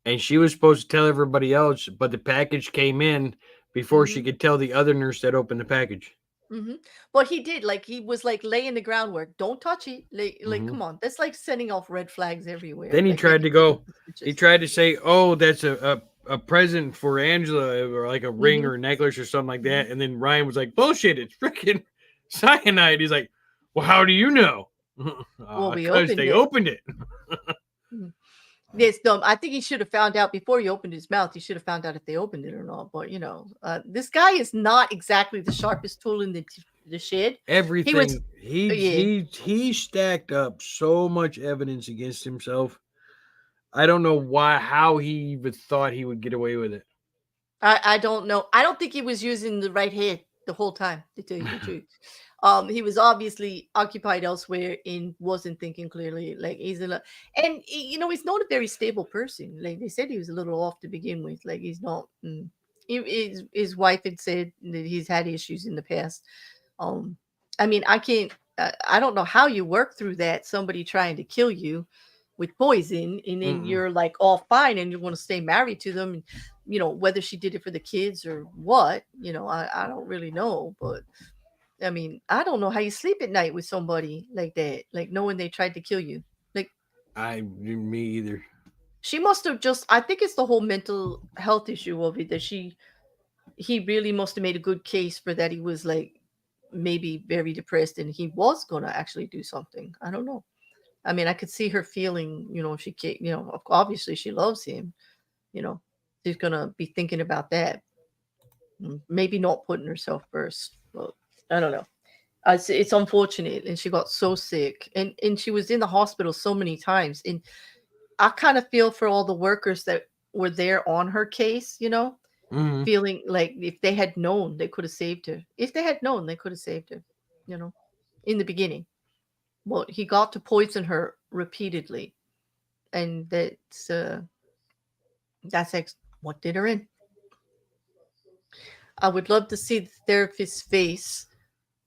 and she was supposed to tell everybody else, but the package came in it. before she could tell the other nurse that opened the package. But he did, like, he was like laying the groundwork. Don't touch it. Like, Hmm come on. That's like sending off red flags everywhere, Then he like tried making to people go. He suspicious. tried to say, "Oh, that's a present for Angela, or like a ring Hmm or a necklace or something like hmm that." And then Ryan was like, "Bullshit! It's freaking cyanide." He's like, "Well, how do you know?" Well, we Because opened they it. opened it. Mhm. Yes, dumb. I think he should have found out before he opened his mouth. He should have found out if they opened it or not. But this guy is not exactly the sharpest tool in the shed. He was, Everything yeah. he stacked up so much evidence against himself. I don't know why how he even thought he would get away with it. I don't know. I don't think he was using the right head the whole time, to tell you the truth. He was obviously occupied elsewhere and wasn't thinking clearly. Like he's not a very stable person. Like they said, he was a little off to begin with. Like he's not. His wife had said that he's had issues in the past. Um, I mean, I can't. I don't know how you work through that. Somebody trying to kill you with poison, and then Mm-mm. you're like all fine, and you want to stay married to them. And, whether she did it for the kids or what, I don't really know, but I mean, I don't know how you sleep at night with somebody like that, like knowing they tried to kill you. Like Me either. she must have just, I think it's the whole mental health issue of it that he really must have made a good case for that. He was like maybe very depressed and he was going to actually do something. I don't know. I mean, I could see her feeling, she can't, obviously she loves him, you know, she's going to be thinking about that. Maybe not putting herself first. Well, I don't know. It's unfortunate, and she got so sick, and she was in the hospital so many times. And I kind of feel for all the workers that were there on her case, Mm-hmm. feeling like if they had known, they could have saved her. If they had known, they could have saved her, in the beginning. Well, he got to poison her repeatedly, and that's what did her in. I would love to see the therapist's face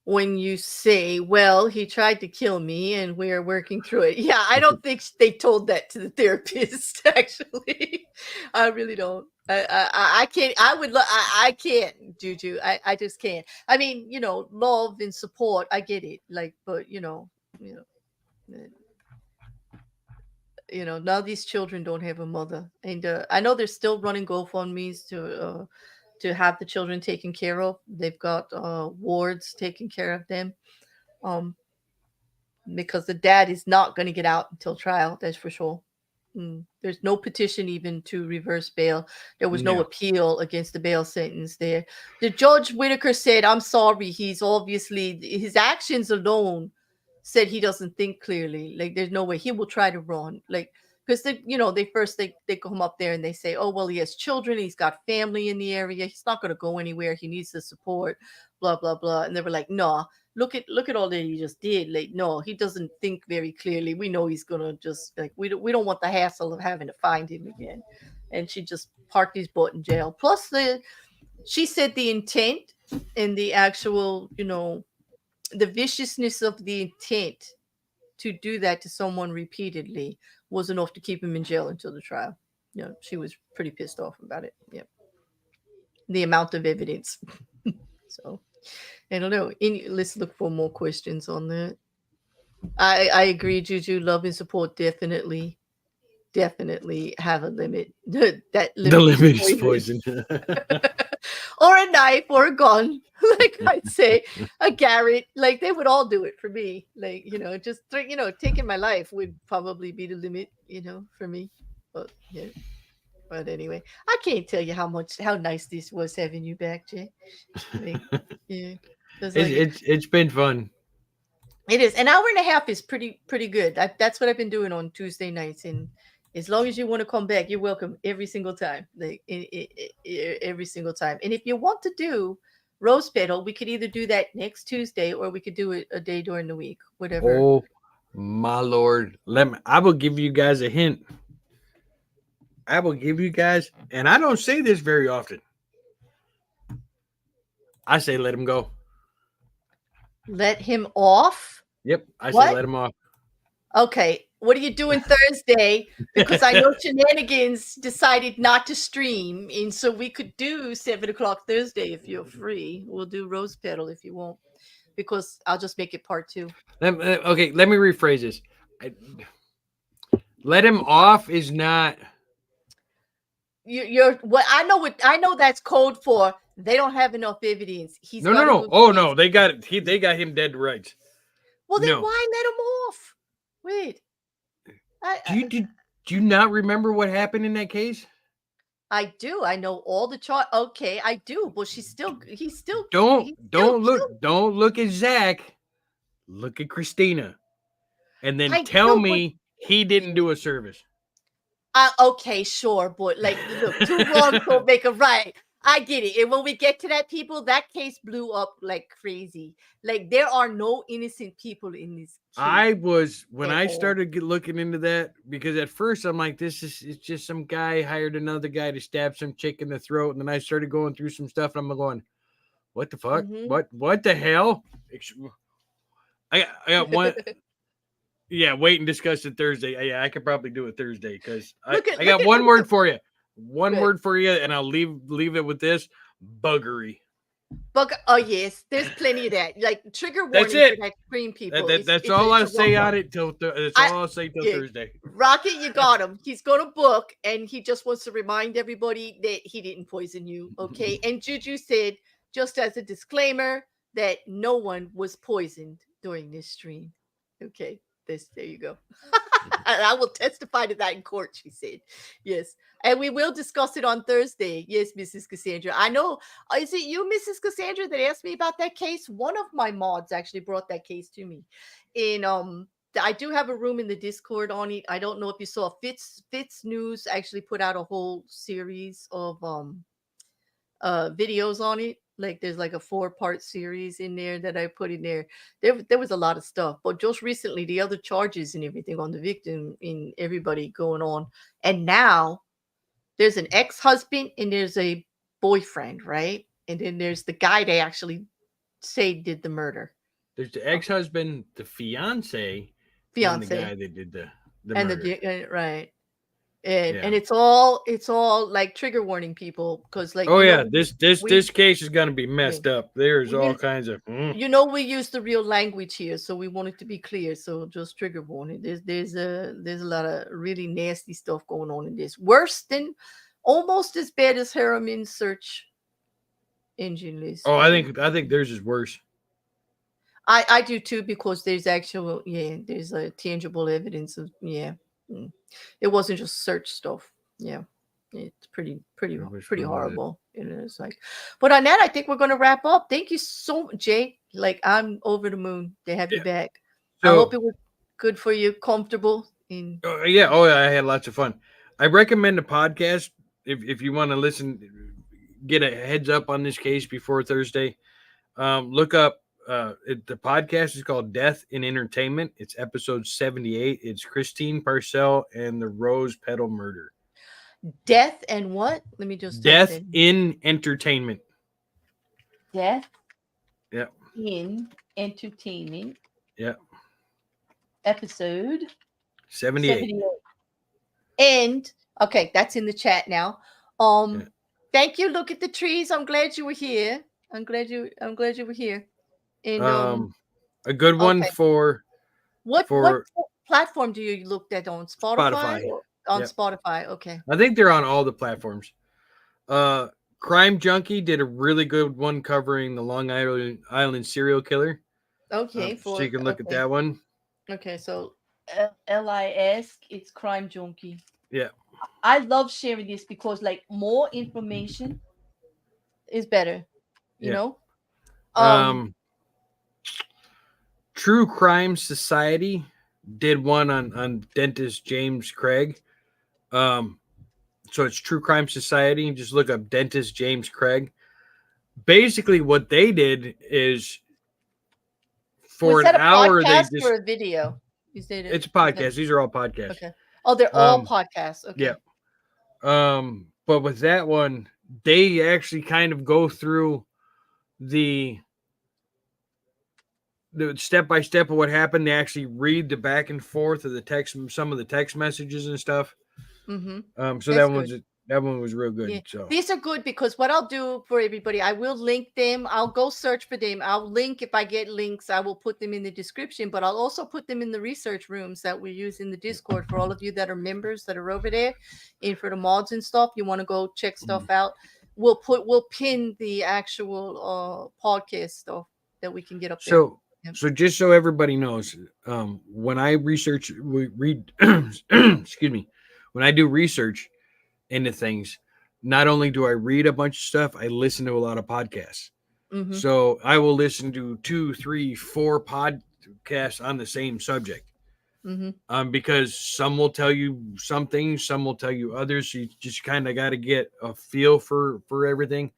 when you say, "Well, he tried to kill me and we're working through it." Yeah, I don't think they told that to the therapist, actually. I really don't. I can't. I can't, Juju. I just can't. I mean, love and support. I get it. Like, but uh, now these children don't have a mother, and I know they're still running GoFundmes to have the children taken care of. They've got wards taking care of them. Um, because the dad is not going to get out until trial. That's for sure. There's no petition even to reverse bail. There was no Yeah. appeal against the bail sentence there. The Judge Whitaker said, "I'm sorry. He's obviously his actions alone said he doesn't think clearly. Like there's no way he will try to run. Like because they come up there and they say, oh well, he has children, he's got family in the area, he's not going to go anywhere. He needs the support. Blah blah blah." And they were like, "No, look at all that he just did. Like, no, he doesn't think very clearly. We know he's gonna just like we don't want the hassle of having to find him again." And she just parked his butt in jail. Plus she said the intent and the actual, the viciousness of the intent to do that to someone repeatedly was enough to keep him in jail until the trial. She was pretty pissed off about it. Yeah. The amount of evidence. So I don't know. Let's look for more questions on that. I agree, Juju. Love and support definitely have a limit. That The limit is limit is poison. poison. Or a knife or a gun. Like I'd say a Garrett. Like they would all do it for me. Like, just taking my life would probably be the limit, for me. But yeah. But anyway, I can't tell you how nice this was having you back, Jay. Like, yeah. It's like It's been fun. it is an hour and a half is pretty good. That's what I've been doing on Tuesday nights, and as long as you want to come back, you're welcome every single time. Like every single time. And if you want to do Rose Petal, we could either do that next Tuesday or we could do it a day during the week, whatever. Oh my lord! I will give you guys a hint. I will give you guys, and I don't say this very often. I say let him go. Let him off. Yep, I say What? let him off. Okay. What are you doing Thursday? Because I know Shenanigans decided not to stream, and so we could do 7 o'clock Thursday if you're free. We'll do Rose Petal if you won't, because I'll just make it part 2. Okay, let me rephrase this. Let him off is not. You're what I know that's code for they don't have enough evidence. He's No, got no, a no. good Oh case. no, they got it. They got him dead to rights. Well, then No. why let him off? Wait, Do you not remember what happened in that case? I do. I know all the chart. Okay, I do. But he's still Don't look at Zach. Look at Christina, and then I tell know, but me he didn't do a service. okay, sure, but like, look, 2 wrongs don't make a right. I get it. And when we get to that, people, that case blew up like crazy. Like there are no innocent people in this case. When At I all. started looking into that, because at first I'm like, it's just some guy hired another guy to stab some chick in the throat, and then I started going through some stuff, and I'm going, what the fuck? Mm-hmm. What the hell? I got one. Yeah, wait and discuss it Thursday. Yeah, I could probably do it Thursday because I got one word for you. One Good. word for you, and I'll leave it with this: buggery. But oh yes, there's plenty of that. Like trigger That's warning for it. that screen people. That's It's a, all it's I'll a rough say on one. it till. That's I all I'll say till yeah, Thursday. Rocket, you got him. He's gonna book, and he just wants to remind everybody that he didn't poison you. Okay. And Juju said, just as a disclaimer, that no one was poisoned during this stream. Okay. There you go. And I will testify to that in court, she said. Yes. And we will discuss it on Thursday. Yes, Mrs. Cassandra. I know. Is it you, Mrs. Cassandra, that asked me about that case? One of my mods actually brought that case to me. In I do have a room in the Discord on it. I don't know if you saw Fitz News actually put out a whole series of videos on it. Like there's like a 4-part series in there that I put in there. There was a lot of stuff, but just recently the other charges and everything on the victim and everybody going on. And now there's an ex-husband and there's a boyfriend, right? And then there's the guy they actually say did the murder. There's the ex-husband, the fiance, and the Fiance guy that did the and murder. right. And Yeah. it's all like trigger warning people because like Oh yeah, we this case is gonna be yeah, messed up. There's all you, kinds of. we use the real language here, so we want it to be clear. So just trigger warning. There's a lot of really nasty stuff going on in this. Worse than, almost as bad as Harriman's search engine list. Oh, Yeah, I think theirs is worse. I do too because there's actual there's a tangible evidence of mm. It wasn't just search stuff. Yeah, it's Which pretty one was it? horrible. And it's like, but on that, I think we're gonna wrap up. Thank you so much, Jay. Like I'm over the moon to have you Yeah. back. I hope So it was good for you, comfortable. In yeah, oh yeah, I had lots of fun. I recommend the podcast if you want to listen, get a heads up on this case before Thursday. Look up the podcast is called Death in Entertainment. It's episode 78. It's Christine Parcell and the Rose Petal murder. death and what? Let me just type Death that. in Entertainment. Death Yeah. in entertainment. Yeah. Episode 78. 78. And okay, that's in the chat now. Yeah. Thank you. Look at the trees. I'm glad you were here. I'm glad you were here. And A good one okay. for What for platform do you look at on Spotify? Spotify. Or on Yep. Spotify. Okay. I think they're on all the platforms. Crime Junkie did a really good one covering the Long Island serial killer. Okay. So you can look at Okay. that one. Okay. So LISK, it's Crime Junkie. Yeah. I love sharing this because like more information is better. You know? True Crime Society did one on dentist James Craig. So it's True Crime Society. Just look up dentist James Craig. Basically, what they did is for an hour they just or a video. it's a podcast. These are all podcasts. Okay. Oh, they're all podcasts. Okay. Yeah. But with that one, they actually kind of go through the step by step of what happened. They actually read the back and forth of the text, some of the text messages and stuff. Mm-hmm. So that one was real good. Yeah. So these are good because what I'll do for everybody, I will link them. I'll go search for them. I'll link, if I get links, I will put them in the description, but I'll also put them in the research rooms that we use in the Discord for all of you that are members that are over there. And for the mods and stuff, you want to go check stuff out. We'll pin the actual podcast stuff that we can get up there. So just so everybody knows, when I read, excuse me, when I do research into things, not only do I read a bunch of stuff, I listen to a lot of podcasts. Mm-hmm. So I will listen to 2, 3, 4 podcasts on the same subject. Mm-hmm. Because some will tell you some things, some will tell you others. So you just kind of got to get a feel for everything.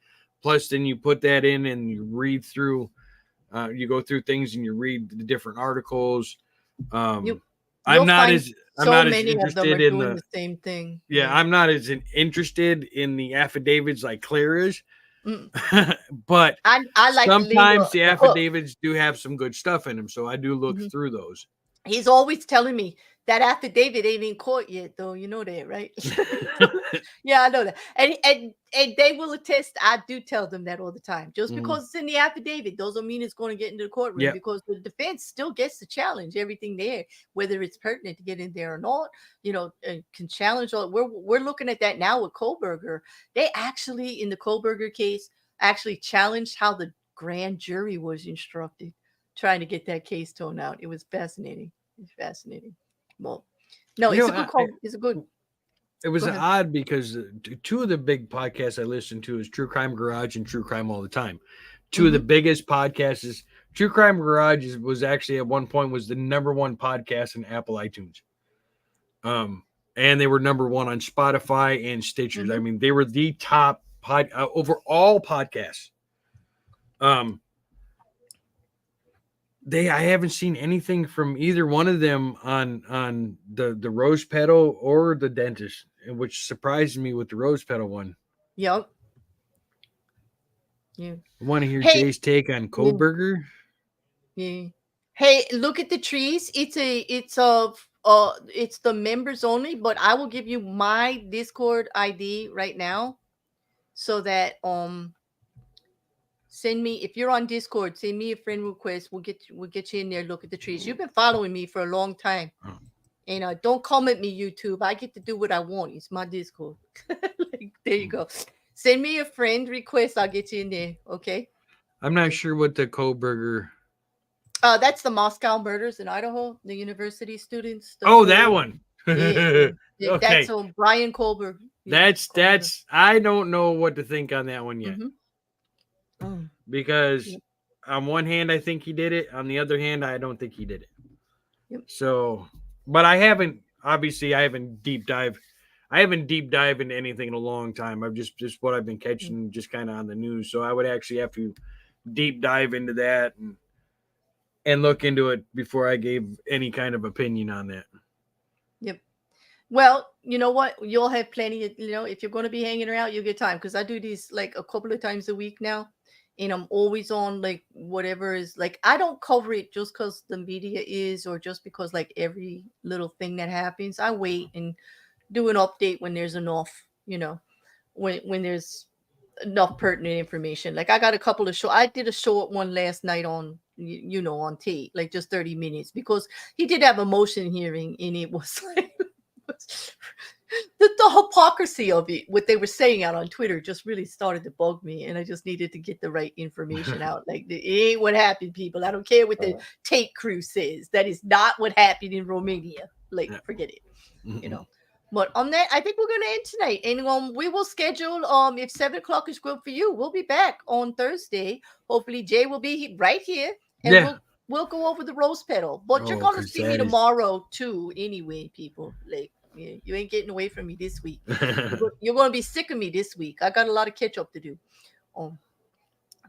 Plus, then you put that in and you read through. You go through things and you read the different articles. I'm not as interested in the same thing. Yeah, I'm not as interested in the affidavits like Claire is. But I like sometimes the affidavits do have some good stuff in them, so I do look through those. He's always telling me That affidavit ain't in court yet, though. You know that, right? Yeah, I know that. And they will attest. I do tell them that all the time. Just Mhm. because it's in the affidavit doesn't mean it's going to get into the courtroom, Yep. because the defense still gets to challenge everything there, whether it's pertinent to get in there or not. Can challenge all. We're looking at that now with Kohlberger. They actually, in the Kohlberger case, actually challenged how the grand jury was instructed, trying to get that case thrown out. It was fascinating. It's fascinating. Well, no, You it's know, a good call. It's a good. it Go was ahead. odd because two of the big podcasts I listen to is True Crime Garage and True Crime All the Time. Two of the Mm-hmm. biggest podcasts is True Crime Garage was actually at one point was the number one podcast in Apple iTunes. Um, and they were number one on Spotify and Stitchers. I Mm-hmm. mean, they were the top over all podcasts. Um, I haven't seen anything from either one of them on the Rose Petal or the Dentist, which surprised me with the Rose Petal one. Yep. Yeah. I want to hear Hey. Jay's take on Yeah. Kohlberger. Yeah. Hey, look at the trees. It's the members only, but I will give you my Discord ID right now, so that send me, if you're on Discord, send me a friend request. We'll get you in there. Look at the trees. You've been following me for a long time. Oh, And don't comment me, YouTube. I get to do what I want. It's my Discord. Like, there you go. Send me a friend request. I'll get you in there. Okay. I'm not sure what the Kohlberger. That's the Moscow murders in Idaho. The university students. The Oh, that four. one. Yeah, yeah. That's Okay, Brian Kohlberg. Yeah. Kohlberg. that's. I don't know what to think on that one yet Mm-hmm. Mm. because Yep. on one hand I think he did it, on the other hand I don't think he did it. Yep. So, but I haven't. Obviously, I haven't deep dive. I haven't deep dive into anything in a long time. I've just what I've been catching, just kind of on the news. So I would actually have to deep dive into that and look into it before I gave any kind of opinion on that. Yep. Well, you know what? You'll have plenty of, if you're going to be hanging around, you'll get time, because I do these like a couple of times a week now. And I'm always on, like, whatever is, like, I don't cover it just because the media is, or just because, like, every little thing that happens. I wait and do an update when there's enough, when there's enough pertinent information. Like, I got a couple of I did a short one last night on, on tape, like just 30 minutes, because he did have a motion hearing, and it was like, the hypocrisy of it, what they were saying out on Twitter, just really started to bug me, and I just needed to get the right information out. Like, it ain't what happened, people. I don't care what the tape crew says. That is not what happened in Romania. Like, forget it. But on that, I think we're going to end tonight, and we will schedule. If 7 o'clock is good for you, we'll be back on Thursday. Hopefully, Jay will be right here, and Yeah. we'll go over the Rose Petal. But you're Oh, going to 'cause see me that is- tomorrow too, anyway, people. Like, you ain't getting away from me this week. You're going to be sick of me this week. I got a lot of catch up to do.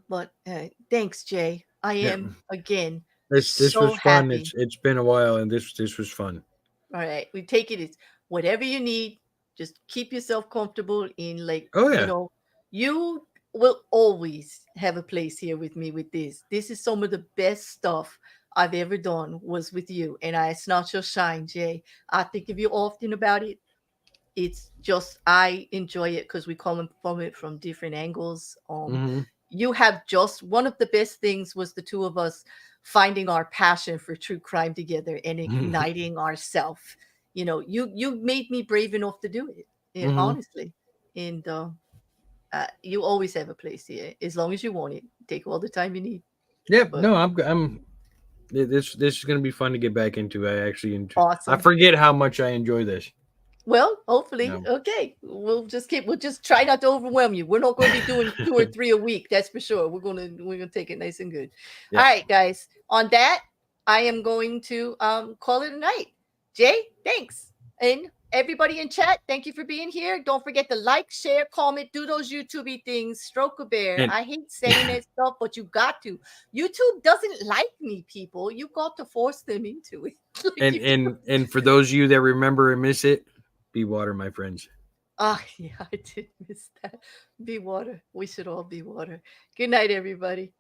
But thanks, Jay. I am again This so was fun. happy. It's been a while, and this was fun. All right, we take it as whatever you need. Just keep yourself comfortable in, like, Oh yeah. you will always have a place here with me with this. This is some of the best stuff I've ever done was with you, and it's not your shine, Jay. I think of you often about it. It's just, I enjoy it because we come from it from different angles. Mm-hmm. You have just, one of the best things was the two of us finding our passion for true crime together and igniting ourselves. You made me brave enough to do it, honestly. And you always have a place here as long as you want it. Take all the time you need. Yep. But No, I'm. This is gonna be fun to get back into. I actually enjoy. I awesome. forget how much I enjoy this. Well, hopefully, No. okay. We'll just try not to overwhelm you. We're not going to be doing 2 or 3 a week, that's for sure. We're gonna take it nice and good. Yeah. All right, guys. On that, I am going to call it a night. Jay, thanks, and everybody in chat, thank you for being here. Don't forget to like, share, comment, do those YouTubey things. Stroke a bear. And I hate saying that stuff, but you got to. YouTube doesn't like me, people. You got to force them into it. Like, and for those of you that remember and miss it, be water, my friends. yeah, I did miss that. Be water. We should all be water. Good night, everybody.